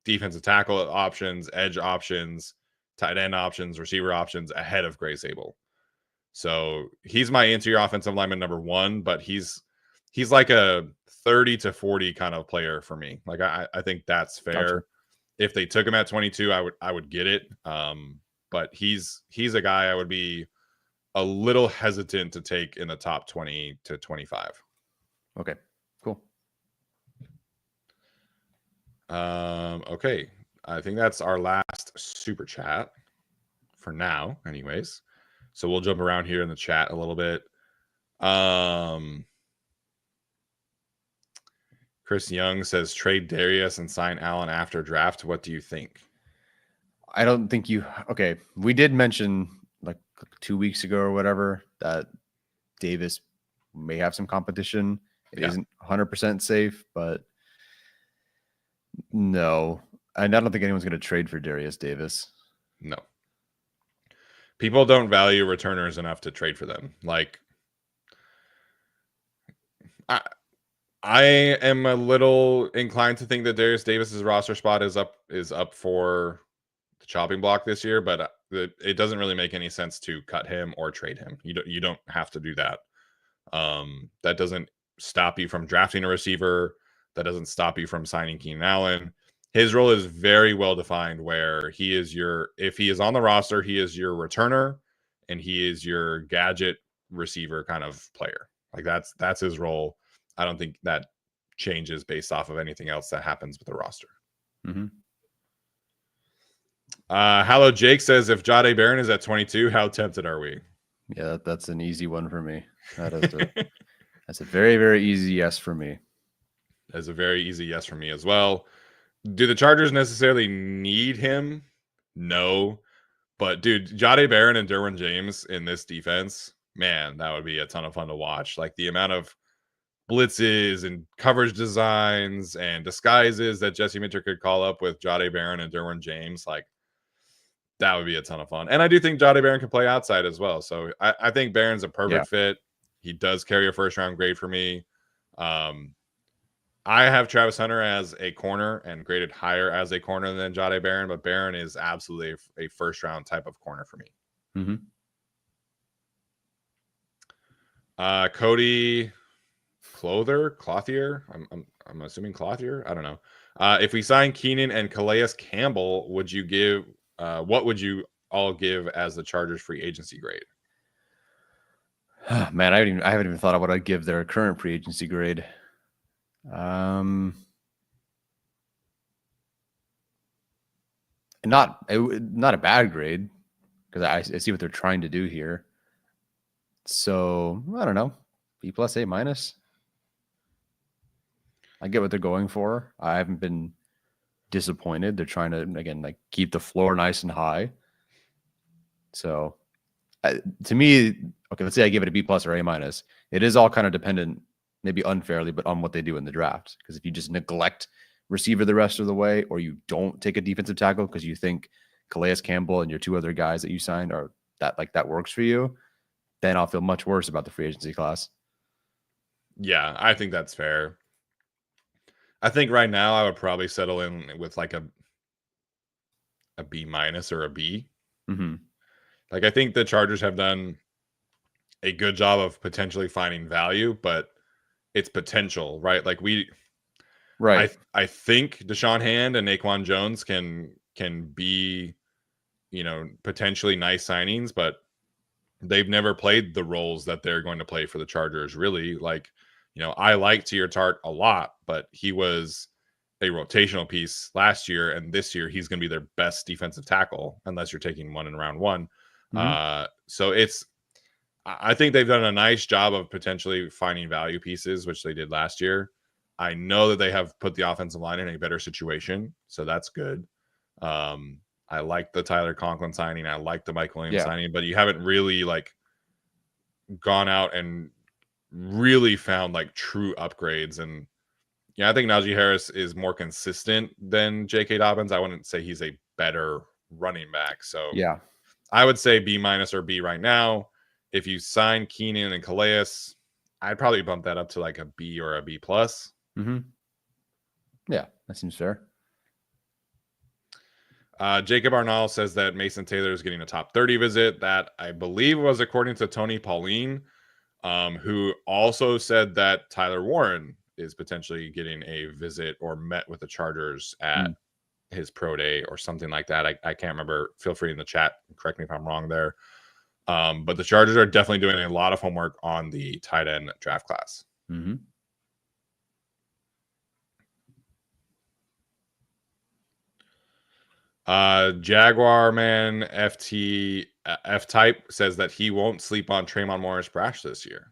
defensive tackle options, edge options, tight end options, receiver options ahead of Gray Sable. So he's my interior offensive lineman number 1, but he's like a 30 to 40 kind of player for me. Like I think that's fair. Gotcha. If they took him at 22, I would get it. But he's a guy I would be a little hesitant to take in the top 20 to 25. Okay, cool. Okay. I think that's our last super chat for now, anyways. So we'll jump around here in the chat a little bit. Chris Young says trade Darius and sign Allen after draft. What do you think? I don't think okay. We did mention like 2 weeks ago or whatever that Davis may have some competition. It isn't 100% safe, but no. And I don't think anyone's going to trade for Darius Davis. No. People don't value returners enough to trade for them. Like, I am a little inclined to think that Darius Davis's roster spot is up for the chopping block this year, but it doesn't really make any sense to cut him or trade him. You don't have to do that. That doesn't stop you from drafting a receiver. That doesn't stop you from signing Keenan Allen. His role is very well defined where he is if he is on the roster, he is your returner and he is your gadget receiver kind of player. Like that's his role. I don't think that changes based off of anything else that happens with the roster. Mm-hmm. Hello, Jake says, if Jahdae Barron is at 22, how tempted are we? Yeah, that's an easy one for me. That's a very, very easy yes for me. That's a very easy yes for me as well. Do the Chargers necessarily need him? No. But, dude, Jahdae Barron and Derwin James in this defense, man, that would be a ton of fun to watch. Like, the amount of blitzes and coverage designs and disguises that Jesse Minter could call up with Jahdae Barron and Derwin James, like, that would be a ton of fun. And I do think Jahdae Barron can play outside as well. So I think Barron's a perfect fit. He does carry a first-round grade for me. I have Travis Hunter as a corner and graded higher as a corner than Jahdae Barron, but Barron is absolutely a first-round type of corner for me. Mm-hmm. Cody Clothier. I'm assuming Clothier. I don't know. If we sign Keenan and Calais Campbell, would you give? What would you all give as the Chargers free agency grade? Man, I haven't even thought of what I'd give their current free agency grade. Not a bad grade because I see what they're trying to do here. So I don't know, B plus A minus. I get what they're going for. I haven't been disappointed. They're trying to again like keep the floor nice and high. So to me, okay, let's say I give it a B plus or A minus. It is all kind of dependent, maybe unfairly, but on what they do in the draft. Because if you just neglect receiver the rest of the way, or you don't take a defensive tackle because you think Calais Campbell and your two other guys that you signed are that works for you, then I'll feel much worse about the free agency class. Yeah, I think that's fair. I think right now I would probably settle in with like a B minus or a B. Mm-hmm. Like I think the Chargers have done a good job of potentially finding value, but it's potential, right? Like I think Deshaun Hand and Naquan Jones can be, potentially nice signings, but they've never played the roles that they're going to play for the Chargers. Really, like, I like Teair Tart a lot, but he was a rotational piece last year, and this year he's going to be their best defensive tackle, unless you're taking one in round one. Mm-hmm. So I think they've done a nice job of potentially finding value pieces, which they did last year. I know that they have put the offensive line in a better situation, so that's good. I like the Tyler Conklin signing. I like the Mike Williams signing, but you haven't really like gone out and really found like true upgrades. And I think Najee Harris is more consistent than J.K. Dobbins. I wouldn't say he's a better running back. So I would say B- or B right now. If you sign Keenan and Calais, I'd probably bump that up to like a B or a B plus. Mm-hmm. Yeah, that seems fair. Jacob Arnall says that Mason Taylor is getting a top 30 visit. That I believe was according to Tony Pauline, who also said that Tyler Warren is potentially getting a visit or met with the Chargers at his pro day or something like that. I can't remember. Feel free in the chat. Correct me if I'm wrong there. But the Chargers are definitely doing a lot of homework on the tight end draft class. Mm-hmm. Jaguar man FT F type says that he won't sleep on Tremont Morris Brash this year.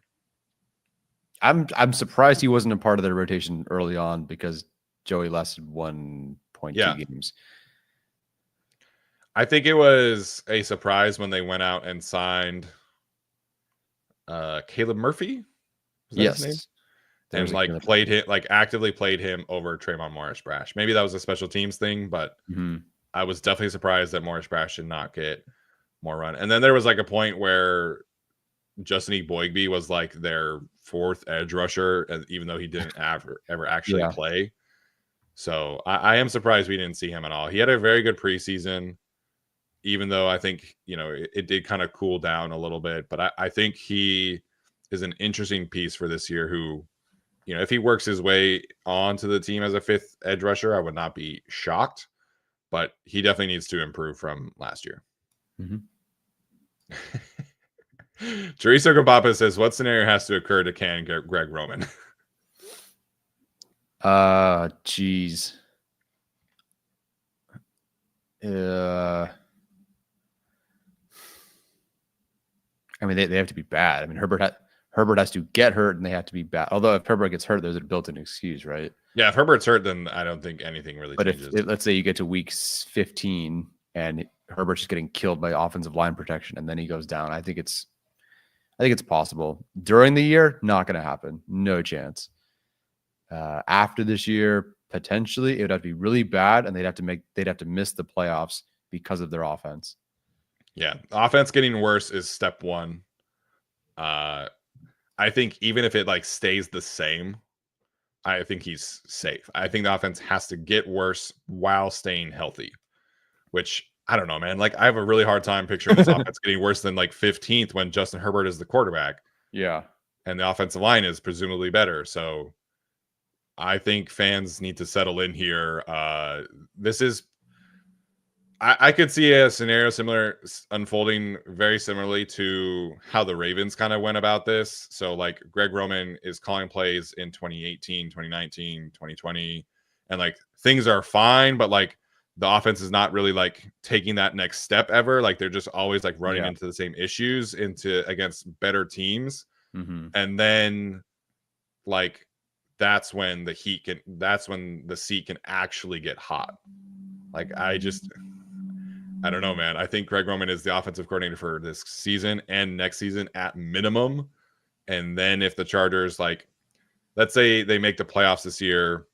I'm surprised he wasn't a part of the rotation early on because Joey lasted 1.2 games. I think it was a surprise when they went out and signed Caleb Murphy. Was that his name? And like played him, like actively played him over Tremont Morris Brash. Maybe that was a special teams thing, but I was definitely surprised that Morris Brash did not get more run. And then there was like a point where Justin Eboigbe was like their fourth edge rusher, and even though he didn't ever actually play. So I am surprised we didn't see him at all. He had a very good preseason, even though I think, you know, it did kind of cool down a little bit. But I think he is an interesting piece for this year who, you know, if he works his way onto the team as a fifth edge rusher, I would not be shocked. But he definitely needs to improve from last year. Teresa Gabapa says, what scenario has to occur to can Greg Roman? Geez. I mean, they have to be bad. I mean, Herbert has to get hurt and they have to be bad. Although if Herbert gets hurt, there's a built-in excuse, right? Yeah, if Herbert's hurt, then I don't think anything really changes. But if let's say you get to week 15 and Herbert's just getting killed by offensive line protection and then he goes down, I think it's possible. During the year, not going to happen. No chance. After this year, potentially, it would have to be really bad, and they'd have to miss the playoffs because of their offense. Yeah, offense getting worse is step one. I think even if it like stays the same, I think he's safe. I think the offense has to get worse while staying healthy, which I don't know, man. Like I have a really hard time picturing this offense getting worse than like 15th when Justin Herbert is the quarterback. Yeah. And the offensive line is presumably better. So I think fans need to settle in here. This is, I could see a scenario unfolding very similarly to how the Ravens kind of went about this. So like Greg Roman is calling plays in 2018, 2019, 2020, and like things are fine, but like the offense is not really like taking that next step ever. Like they're just always like running into the same issues against better teams. And then like that's when the seat can actually get hot. Like I don't know, man. I think Greg Roman is the offensive coordinator for this season and next season at minimum. And then if the Chargers, like, let's say they make the playoffs this year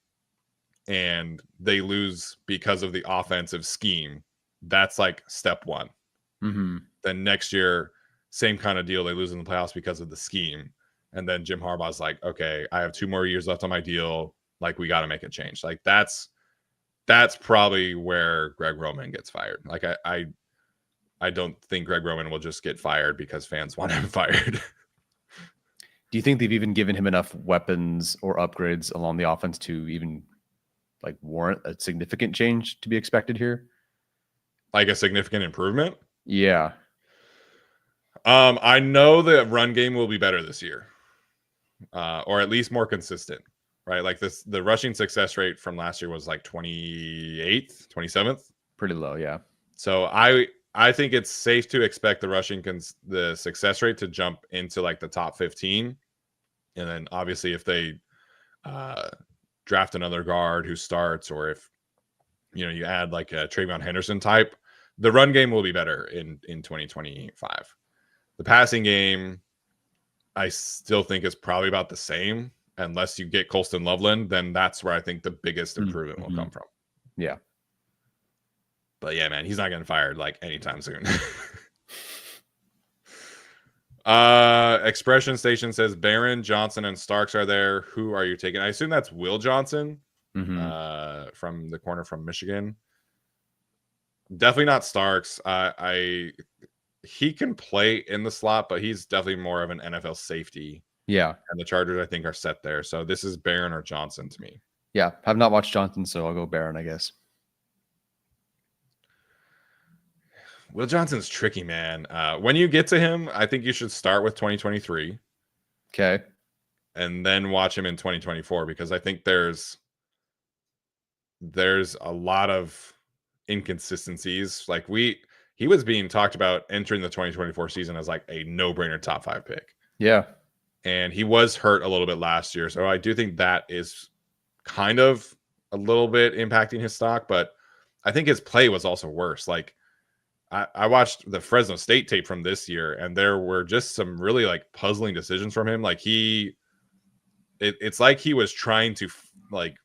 and they lose because of the offensive scheme, that's like step one. Then next year, same kind of deal. They lose in the playoffs because of the scheme. And then Jim Harbaugh's like, okay, I have 2 more years left on my deal. Like, we got to make a change. Like, that's probably where Greg Roman gets fired. Like, I don't think Greg Roman will just get fired because fans want him fired. Do you think they've even given him enough weapons or upgrades along the offense to even like warrant a significant change to be expected here? Like a significant improvement? Yeah. I know the run game will be better this year. Or at least more consistent, right? Like the rushing success rate from last year was like 28th, 27th. Pretty low, yeah. So I think it's safe to expect the success rate to jump into like the top 15. And then obviously if they draft another guard who starts, or if you add like a Travion Henderson type, the run game will be better in 2025. The passing game, I still think is probably about the same. Unless you get Colston Loveland, then that's where I think the biggest improvement will come from. Yeah. But yeah, man, he's not getting fired like anytime soon. Expression Station says Barron, Johnson, and Starks are there. Who are you taking? I assume that's Will Johnson, from the corner from Michigan. Definitely not Starks. He can play in the slot, but he's definitely more of an NFL safety. Yeah. And the Chargers, I think, are set there. So this is Barron or Johnson to me. Yeah. I've not watched Johnson, so I'll go Barron, I guess. Will Johnson's tricky, man. When you get to him, I think you should start with 2023. Okay. And then watch him in 2024, because I think there's a lot of inconsistencies. Like he was being talked about entering the 2024 season as like a no-brainer top 5 pick. Yeah. And he was hurt a little bit last year. So I do think that is kind of a little bit impacting his stock, but I think his play was also worse. Like I watched the Fresno State tape from this year, and there were just some really like puzzling decisions from him. Like it's like he was trying to like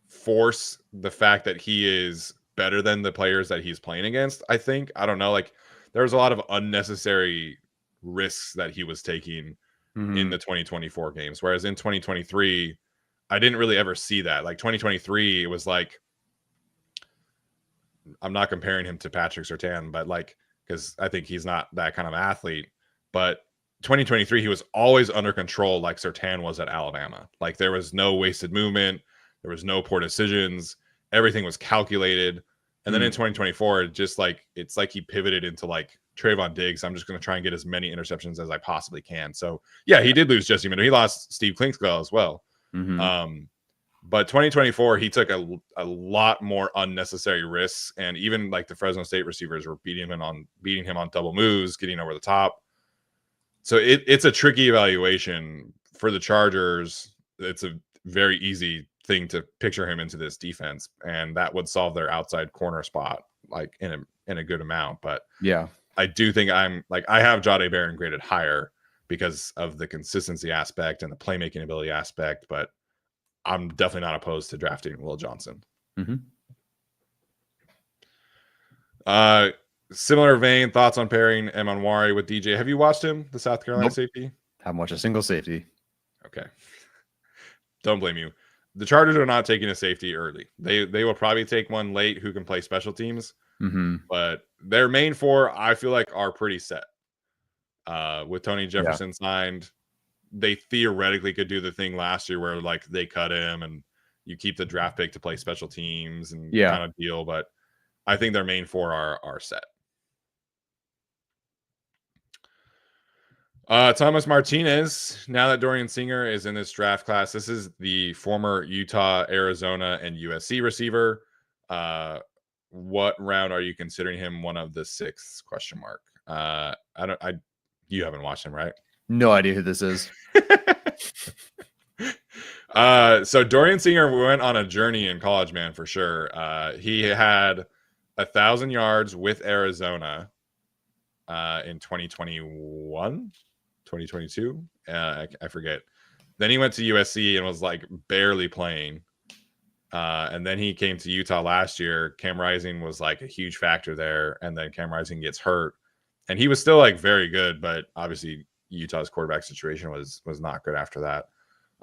force the fact that he is better than the players that he's playing against. I don't know. Like there was a lot of unnecessary risks that he was taking in the 2024 games. Whereas in 2023, I didn't really ever see that. Like 2023, it was like, I'm not comparing him to Patrick Surtain, but like, because I think he's not that kind of athlete. But 2023, he was always under control, like Surtain was at Alabama. Like there was no wasted movement, there was no poor decisions, everything was calculated. And then in 2024, it's like he pivoted into like Trayvon Diggs. I'm just going to try and get as many interceptions as I possibly can. So yeah, he did lose Jesse Minnow. He lost Steve Klingskull as well. But 2024, he took a lot more unnecessary risks, and even like the Fresno State receivers were beating him on double moves, getting over the top. So it's a tricky evaluation for the Chargers. It's a very easy thing to picture him into this defense, and that would solve their outside corner spot like in a good amount. But yeah, I do think I have Jahdae Barron graded higher because of the consistency aspect and the playmaking ability aspect, but I'm definitely not opposed to drafting Will Johnson. Similar vein, thoughts on pairing Emanwari with DJ. Have you watched him, the South Carolina safety? Haven't watched a single safety. Okay. Don't blame you. The Chargers are not taking a safety early. They will probably take one late who can play special teams. But their main 4, I feel like, are pretty set. With Tony Jefferson signed, they theoretically could do the thing last year where like they cut him and you keep the draft pick to play special teams and kind of deal. But I think their main 4 are set. Thomas Martinez, now that Dorian Singer is in this draft class, this is the former Utah, Arizona, and USC receiver. What round are you considering him one of the 6? ? You haven't watched him, right? No idea who this is. So Dorian Singer went on a journey in college, man, for sure. He had 1,000 yards with Arizona in 2021, 2022. I forget. Then he went to USC and was like barely playing. And then he came to Utah last year. Cam Rising was like a huge factor there. And then Cam Rising gets hurt. And he was still like very good, but obviously Utah's quarterback situation was not good after that.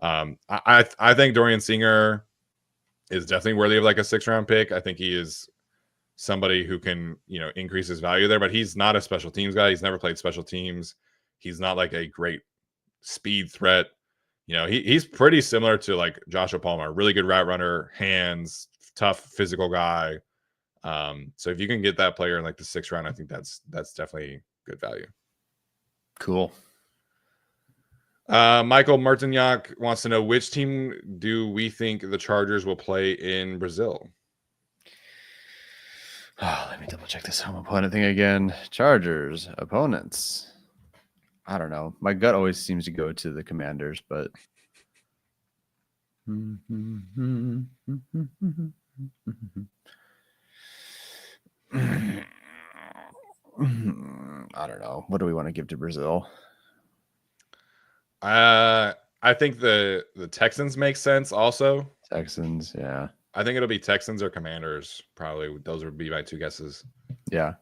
I think Dorian Singer is definitely worthy of like a 6th-round pick. I think he is somebody who can, increase his value there, but he's not a special teams guy. He's never played special teams. He's not like a great speed threat. He's pretty similar to like Joshua Palmer, really good route runner, hands, tough physical guy. So if you can get that player in like the 6th round, I think that's definitely good value. Cool. Michael Martignac wants to know, which team do we think the Chargers will play in Brazil? Let me double check this home opponent thing again. Chargers opponents. I don't know. My gut always seems to go to the Commanders, but I don't know. What do we want to give to Brazil? I think the Texans make sense also. Texans, yeah. I think it'll be Texans or Commanders, probably. Those would be my 2 guesses. Yeah.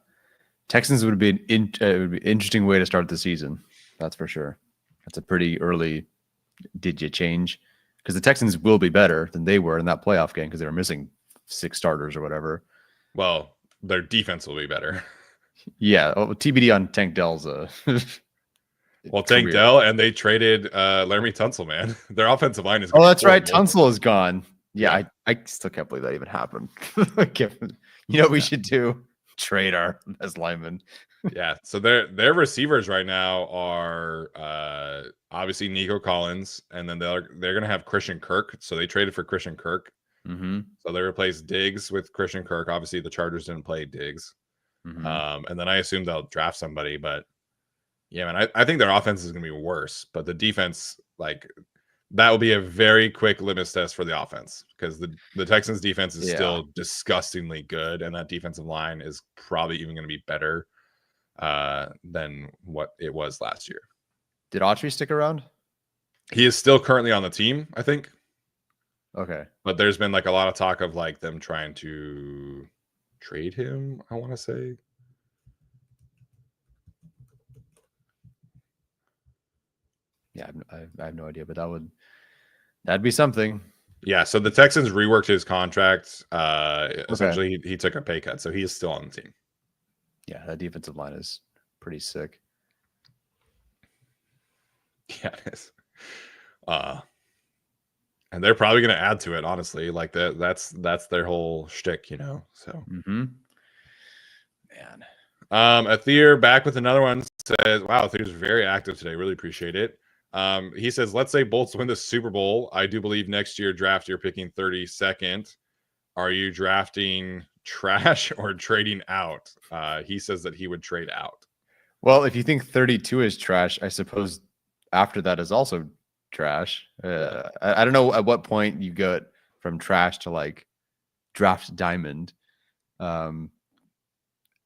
Texans would be an interesting way to start the season. That's for sure. That's a pretty early did you change, because the Texans will be better than they were in that playoff game because they were missing 6 starters or whatever. Well, their defense will be better. Yeah. TBD on Tank Dell's. Well, Tank Dell, and they traded Laramie Tunsil, man. Their offensive line is. Oh, that's right. Tunsil is gone. Yeah. I still can't believe that even happened. You know what we should do? Trade our best lineman. Yeah. So their receivers right now are obviously Nico Collins, and then they're gonna have Christian Kirk. So they traded for Christian Kirk. Mm-hmm. So they replaced Diggs with Christian Kirk. Obviously, the Chargers didn't play Diggs. Mm-hmm. And then I assume they'll draft somebody, but yeah, man, I think their offense is gonna be worse, but the defense, like, that will be a very quick litmus test for the offense, because the Texans defense is still disgustingly good, and that defensive line is probably even going to be better than what it was last year. Did Autry stick around? He is still currently on the team, I think. Okay. But there's been like a lot of talk of like them trying to trade him, I want to say. Yeah, I have no idea, but that'd be something. Yeah, so the Texans reworked his contract. Essentially, he took a pay cut, so he is still on the team. Yeah, that defensive line is pretty sick. Yeah, it is. And they're probably going to add to it, honestly. Like that's their whole shtick, you know. So, man. Athir back with another one, says, "Wow, Athir's very active today. Really appreciate it." He says, "Let's say Bolts win the Super Bowl. I do believe next year draft you're picking 32nd. Are you drafting trash or trading out?" He says that he would trade out. Well, if you think 32 is trash, I suppose after that is also trash. I don't know at what point you get from trash to like draft diamond. Are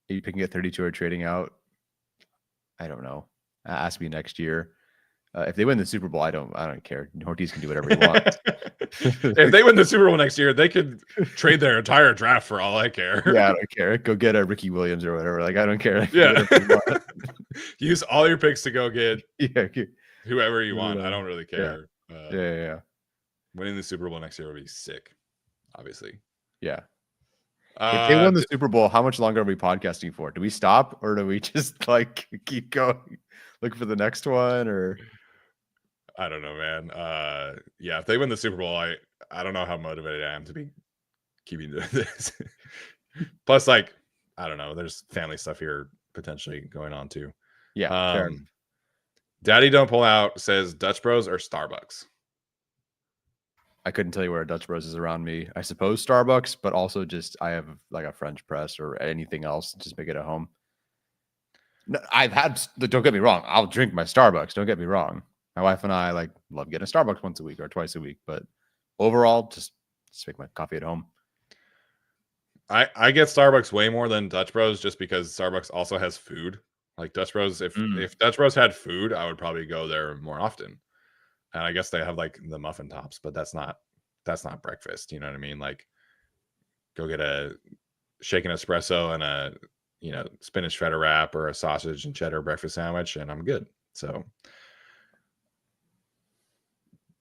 you picking at 32 or trading out? I don't know. Ask me next year. If they win the Super Bowl, I don't care. Ortiz can do whatever he wants. If they win the Super Bowl next year, they could trade their entire draft for all I care. Yeah, I don't care. Go get a Ricky Williams or whatever. Like, I don't care. Yeah. Use all your picks to go get whoever you want. I don't really care. Yeah. Winning the Super Bowl next year would be sick, obviously. Yeah. If they won the Super Bowl, how much longer are we podcasting for? Do we stop, or do we just like keep going, look for the next one? Or I don't know, man. Yeah, if they win the Super Bowl, I don't know how motivated I am to be keeping doing this. Plus, like, I don't know, there's family stuff here potentially going on too. Yeah. Daddy Don't Pull Out says Dutch Bros or Starbucks. I couldn't tell you where a Dutch Bros is around me. I suppose Starbucks, but also just I have like a French press or anything else. Just make it at home. No, I've had. Don't get me wrong. I'll drink my Starbucks. Don't get me wrong. My wife and I like love getting a Starbucks once a week or twice a week. But overall, just make my coffee at home. I get Starbucks way more than Dutch Bros just because Starbucks also has food. Like Dutch Bros, if Dutch Bros had food, I would probably go there more often. And I guess they have like the muffin tops, but that's not breakfast. You know what I mean? Like, go get a shaken espresso and a spinach feta wrap or a sausage and cheddar breakfast sandwich, and I'm good. So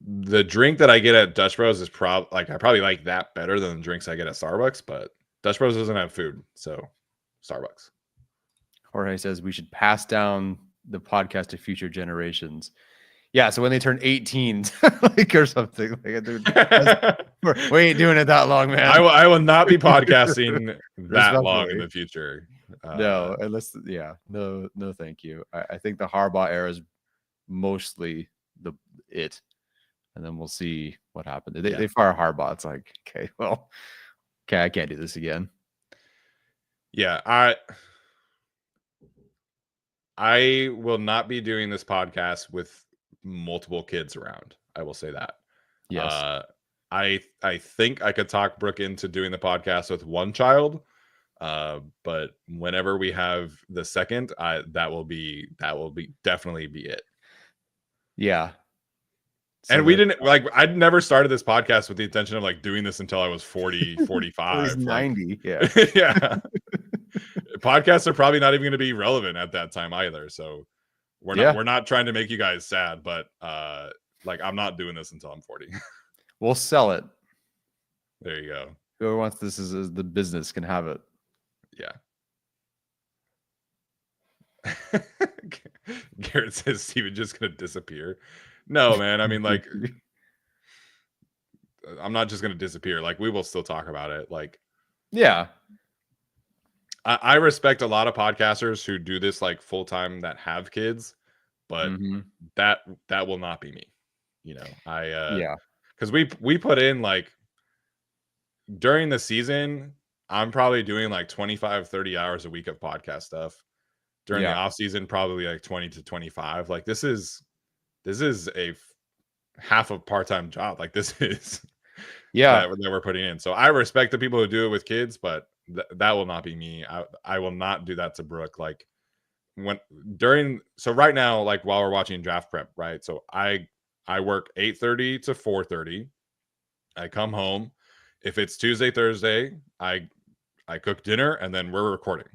the drink that I get at Dutch Bros is I probably like that better than the drinks I get at Starbucks, but Dutch Bros doesn't have food, so Starbucks. Jorge says we should pass down the podcast to future generations. Yeah, so when they turn 18, like, or something, like, dude, we ain't doing it that long, man. I will not be podcasting that long in the future. No, unless no, thank you. I think the Harbaugh era is mostly it, and then we'll see what happens. They fire Harbaugh. It's like, okay, I can't do this again. Yeah, I will not be doing this podcast with multiple kids around. I will say that. Yes. I think I could talk Brooke into doing the podcast with one child. But whenever we have the second, that will definitely be it. Yeah. So and we didn't I'd never started this podcast with the intention of like doing this until I was 40, 45. 90. Yeah. Yeah. podcasts are probably not even going to be relevant at that time either. So we're not trying to make you guys sad, but like I'm not doing this until I'm 40. We'll sell it. There you go. Whoever wants this as the business can have it. Yeah. Garrett says Steven just gonna disappear. No, man. I mean, like, I'm not just gonna disappear. Like, we will still talk about it. Like, yeah. I respect a lot of podcasters who do this like full time that have kids, but that will not be me. You know, because we put in like during the season, I'm probably doing like 25, 30 hours a week of podcast stuff. During the off season, probably like 20 to 25. Like this is a half of part-time job. Like this is that we're putting in. So I respect the people who do it with kids, but that will not be me. I will not do that to Brooke. Like so right now, like while we're watching draft prep, right? So I work 8:30 to 4:30. I come home. If it's Tuesday, Thursday, I cook dinner and then we're recording.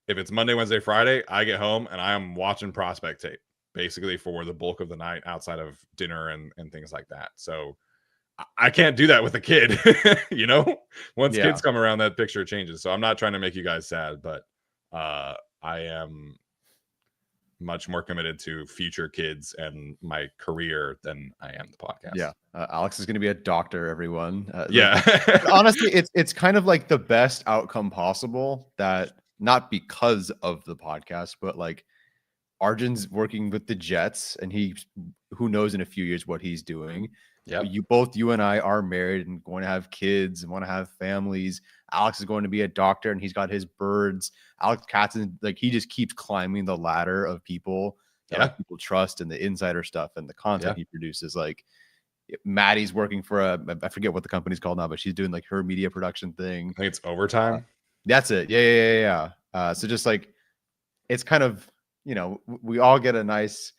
If it's Monday, Wednesday, Friday, I get home and I am watching prospect tape basically for the bulk of the night outside of dinner and things like that. So I can't do that with a kid, you know, once kids come around, that picture changes. So I'm not trying to make you guys sad, but I am much more committed to future kids and my career than I am the podcast. Yeah. Alex is going to be a doctor, everyone. Yeah. Like, honestly, it's kind of like the best outcome possible, that not because of the podcast, but like Arjun's working with the Jets and who knows in a few years what he's doing. Yeah. You and I are married and going to have kids and want to have families. Alex is going to be a doctor and he's got his birds. Alex Katzen, like he just keeps climbing the ladder of people that like, people trust and the insider stuff and the content he produces. Like Maddie's working for I forget what the company's called now, but she's doing like her media production thing. I think it's Overtime. That's it. Yeah. So just like, it's kind of, you know, we all get a nice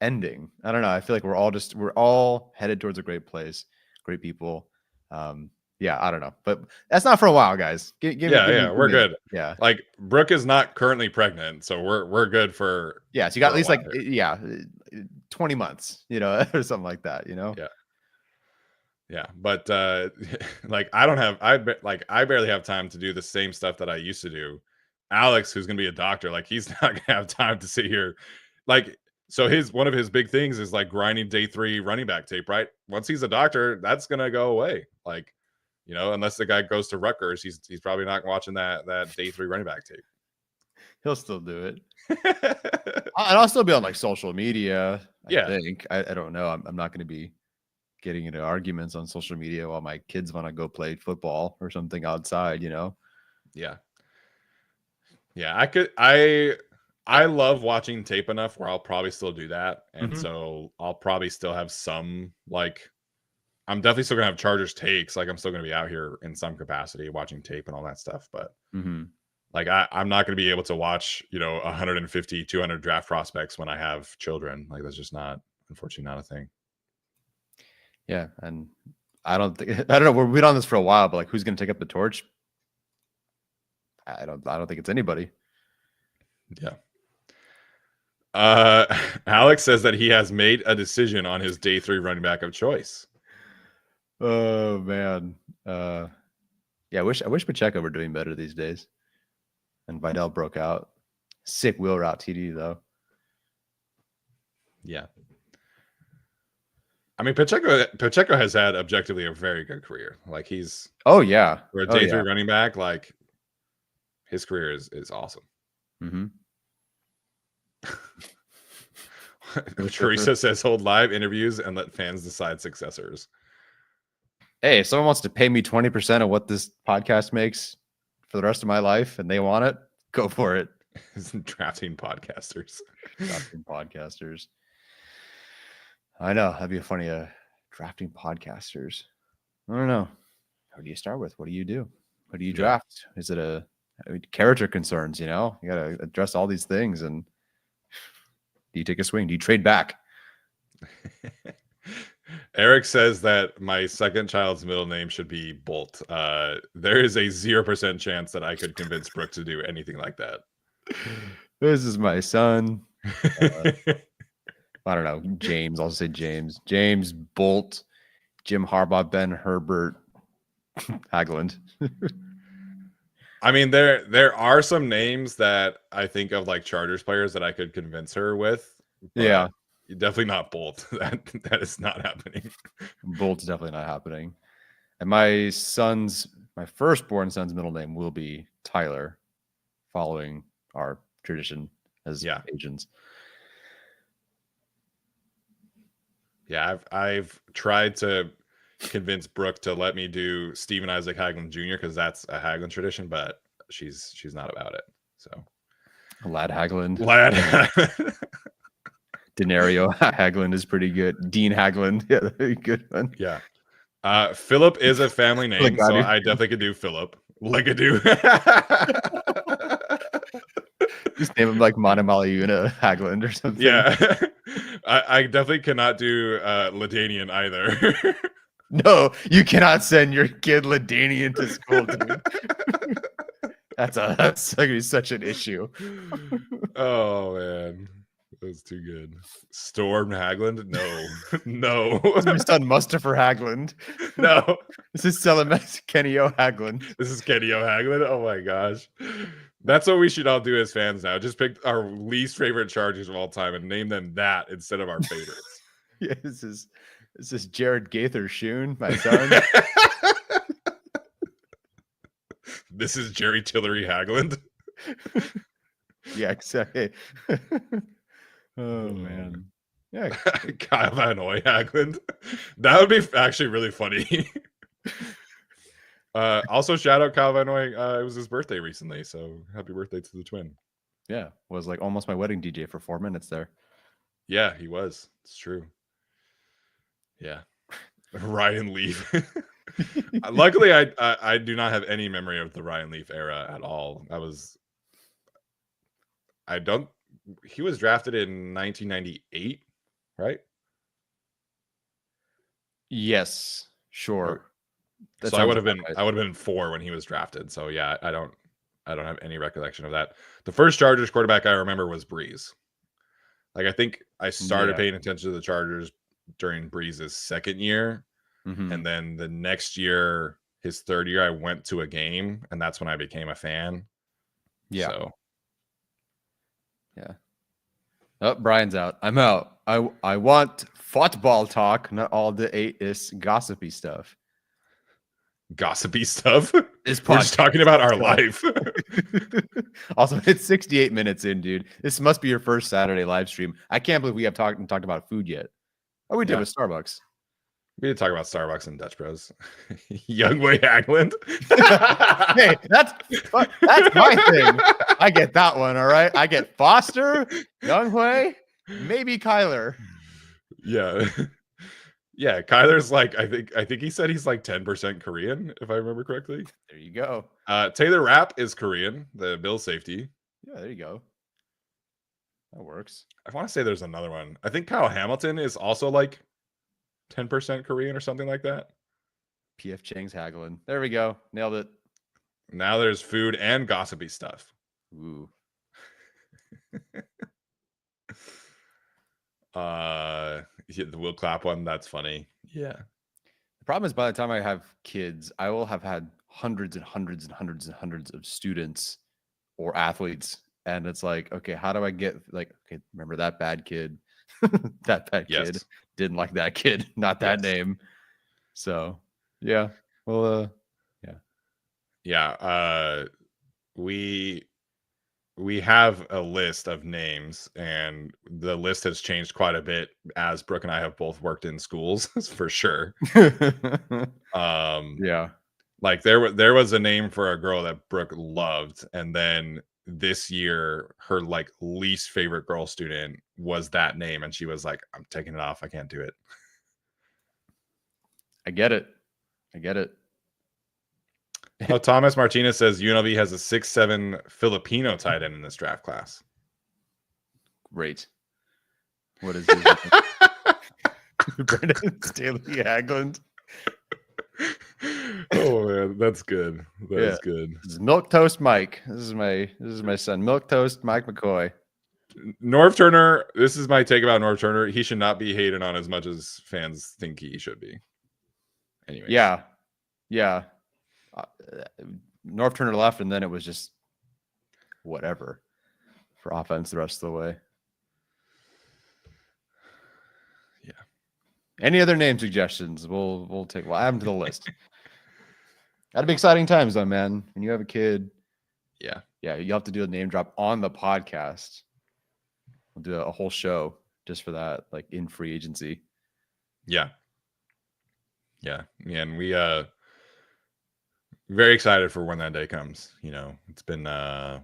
ending. I don't know. I feel like we're all headed towards a great place, great people. I don't know, but that's not for a while, guys. We're good. Yeah. Like Brooke is not currently pregnant, so we're good for. Yeah. So you got at least like, 20 months, you know, or something like that, you know? Yeah. Yeah. But like I barely have time to do the same stuff that I used to do. Alex, who's going to be a doctor, like he's not going to have time to sit here. Like, so one of his big things is like grinding day 3 running back tape, right? Once he's a doctor, that's going to go away. Like, you know, unless the guy goes to Rutgers, he's probably not watching that day 3 running back tape. He'll still do it. And I'll still be on like social media. I think. I don't know. I'm not going to be getting into arguments on social media while my kids want to go play football or something outside, you know? Yeah. Yeah, I love watching tape enough where I'll probably still do that. And so I'll probably still have some, like, I'm definitely still gonna have Chargers takes. Like I'm still gonna be out here in some capacity watching tape and all that stuff. But like I'm not gonna be able to watch, you know, 150, 200 draft prospects when I have children. Like that's just unfortunately not a thing. Yeah. And I don't know. We've been on this for a while, but like who's gonna take up the torch? I don't think it's anybody. Yeah. Alex says that he has made a decision on his day 3 running back of choice. Oh man. I wish Pacheco were doing better these days. And Vidal broke out. Sick wheel route TD though. Yeah. I mean, Pacheco has had objectively a very good career. Like he's for a day 3 running back, like his career is awesome. Teresa says hold live interviews and let fans decide successors. Hey, if someone wants to pay me 20% of what this podcast makes for the rest of my life and they want it, go for it. Drafting podcasters. I know. That'd be a funny drafting podcasters. I don't know. How do you start with? What do you do? What do you draft? Is it character concerns, you know? You got to address all these things. And do you take a swing? Do you trade back? Eric says that my second child's middle name should be Bolt. There is a 0% chance that I could convince Brooke to do anything like that. This is my son. I don't know. James. I'll say James. James Bolt. Jim Harbaugh. Ben Herbert. Haglund. I mean, there are some names that I think of like Chargers players that I could convince her with. Yeah. Definitely not Bolt. That is not happening. Bolt's definitely not happening. And my firstborn son's middle name will be Tyler, following our tradition as Asians. Yeah, I've tried to convince Brooke to let me do Stephen Isaac Haglund Jr. because that's a Haglund tradition, but she's not about it. So Lad Haglund. Denario Haglund is pretty good. Dean Haglund, yeah, very good one. Yeah. Philip is a family name, so I definitely could do Philip. Ligadoo. Just name him like Monomalayuna Haglund or something. Yeah. I definitely cannot do Ladanian either. No, you cannot send your kid Ladanian to school, dude. That's gonna be such an issue. Oh man. That was too good. Storm Haglund? No. No. This is my son Mustafa Haglund. No. This is Selemes Kenny O Haglund. This is Kenny O Haglund. Oh my gosh. That's what we should all do as fans now. Just pick our least favorite Chargers of all time and name them that instead of our favorites. Yeah, this is Jared Gaither Shoon, my son. This is Jerry Tillery Haglund. Yeah, exactly. Oh man. Yeah. Kyle Van Noy Haglund. That would be actually really funny. Also, shout out Kyle Van Noy. It was his birthday recently, so happy birthday to the twin. Yeah, was like almost my wedding DJ for 4 minutes there. Yeah, he was. It's true. Yeah. Ryan Leaf. Luckily, I do not have any memory of the Ryan Leaf era at all. He was drafted in 1998, right? Yes, sure. So I would have been 4 when he was drafted. So yeah, I don't have any recollection of that. The first Chargers quarterback I remember was Breeze. Like I think I started paying attention to the Chargers during Breeze's second year, and then the next year, his third year, I went to a game, and that's when I became a fan. Yeah. So. Yeah. Oh, Brian's out. I'm out. I want football talk, not all the 8-is gossipy stuff. Gossipy stuff? We're just talking about our life. Also, it's 68 minutes in, dude. This must be your first Saturday live stream. I can't believe we have talked about food yet. Oh, we did with Starbucks. We did talk about Starbucks and Dutch Bros. Youngway Haglund. Hey, that's my thing. I get that one, all right? I get Foster, Youngway, maybe Kyler. Yeah. Yeah, Kyler's like, I think he said he's like 10% Korean, if I remember correctly. There you go. Taylor Rapp is Korean, the Bills safety. Yeah, there you go. That works. I want to say there's another one. I think Kyle Hamilton is also like 10% Korean or something like that. PF Chang's Haglund. There we go. Nailed it. Now there's food and gossipy stuff. Ooh. The Will Clapp one, that's funny. Yeah. The problem is by the time I have kids, I will have had hundreds and hundreds and hundreds and hundreds of students or athletes. And it's like, okay, how do I get okay, remember that bad kid? That bad kid didn't like that kid, not that name. So yeah. Well, yeah. We have a list of names, and the list has changed quite a bit as Brooke and I have both worked in schools for sure. Yeah. Like there was a name for a girl that Brooke loved, and then this year her like least favorite girl student was that name, and she was like, I'm taking it off. I can't do it. I get it. Oh, Thomas Martinez says UNLV has a 6'7" Filipino tight end in this draft class. Great. What is his Brendan Staley Haglund. Oh man, that's good. That's good. This is Milk Toast Mike. This is my son, Milk Toast Mike McCoy. Norv Turner. This is my take about Norv Turner. He should not be hated on as much as fans think he should be. Anyway. Yeah. Norv Turner left, and then it was just whatever for offense the rest of the way. Yeah. Any other name suggestions? We'll add them to the list. That'd be exciting times, though, man. When you have a kid, yeah, you have to do a name drop on the podcast. We'll do a whole show just for that, like in free agency. Yeah. And we very excited for when that day comes. You know, it's been I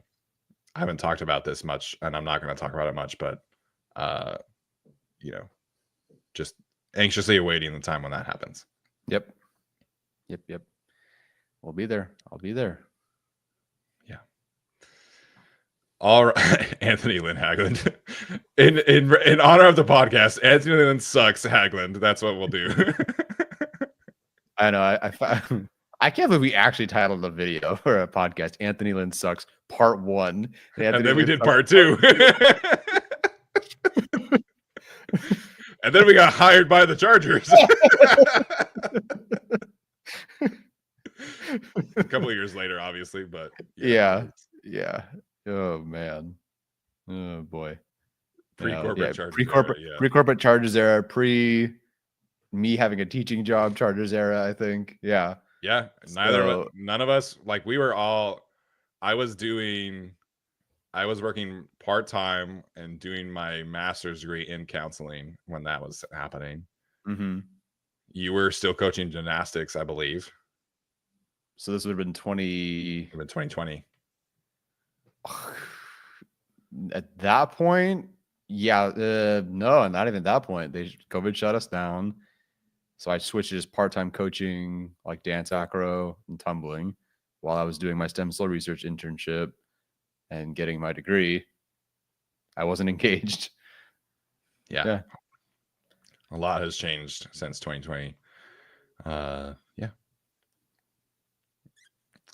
haven't talked about this much, and I'm not going to talk about it much, but you know, just anxiously awaiting the time when that happens. Yep. We'll be there. I'll be there. Yeah. All right, Anthony Lynn Haglund. In honor of the podcast, Anthony Lynn sucks Haglund. That's what we'll do. I know. I can't believe we actually titled the video for a podcast, Anthony Lynn Sucks Part 1. And then we did Part 2. And then we got hired by the Chargers. A couple of years later, obviously, but yeah. Oh man. Oh boy. Pre-corporate Chargers. Pre-corporate Chargers era, pre me having a teaching job Chargers era, I think. Yeah. Yeah. None of us, like we were all, I was working part-time and doing my master's degree in counseling when that was happening. Mm-hmm. You were still coaching gymnastics, I believe. So this would have been 2020. At that point, yeah, no, not even that point. COVID shut us down. So I switched to just part-time coaching, like dance, acro, and tumbling while I was doing my stem cell research internship and getting my degree. I wasn't engaged. Yeah. A lot has changed since 2020. Yeah.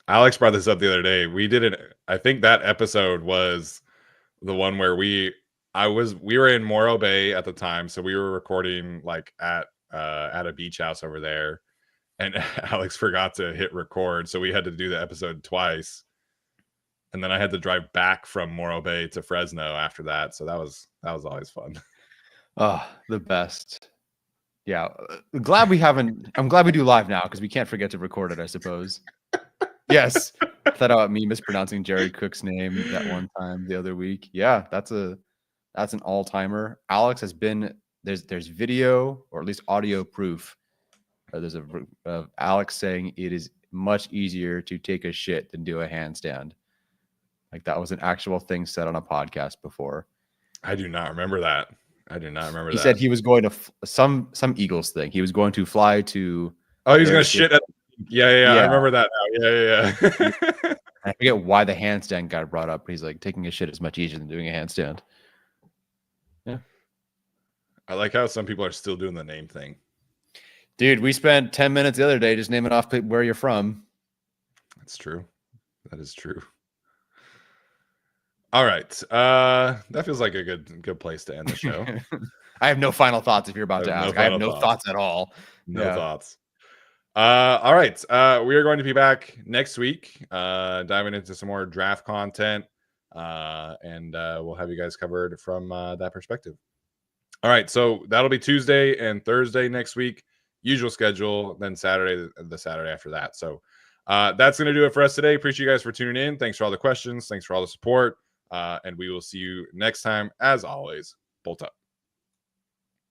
Alex brought this up the other day. We did it. I think that episode was the one where we were in Morro Bay at the time. So we were recording like at a beach house over there, and Alex forgot to hit record. So we had to do the episode twice. And then I had to drive back from Morro Bay to Fresno after that. So that was always fun. Oh, the best. Yeah. I'm glad we do live now because we can't forget to record it, I suppose. Yes. I thought about me mispronouncing Jerry Cook's name that one time the other week. Yeah, that's an all-timer. Alex has been there's video or at least audio proof. There's of Alex saying it is much easier to take a shit than do a handstand. Like that was an actual thing said on a podcast before. I do not remember that. He said he was going to some Eagles thing. He was going to fly to. Oh, he was going to shit. Yeah. I remember that now. Yeah. I forget why the handstand got brought up. But he's like, taking a shit is much easier than doing a handstand. Yeah. I like how some people are still doing the name thing. Dude, we spent 10 minutes the other day just naming off where you're from. That's true. That is true. All right. That feels like a good place to end the show. I have no final thoughts if you're about to ask. I have no thoughts at all. No thoughts. All right. We are going to be back next week, diving into some more draft content. And we'll have you guys covered from that perspective. All right. So that'll be Tuesday and Thursday next week. Usual schedule. Then Saturday, the Saturday after that. So that's going to do it for us today. Appreciate you guys for tuning in. Thanks for all the questions. Thanks for all the support. And we will see you next time. As always, bolt up.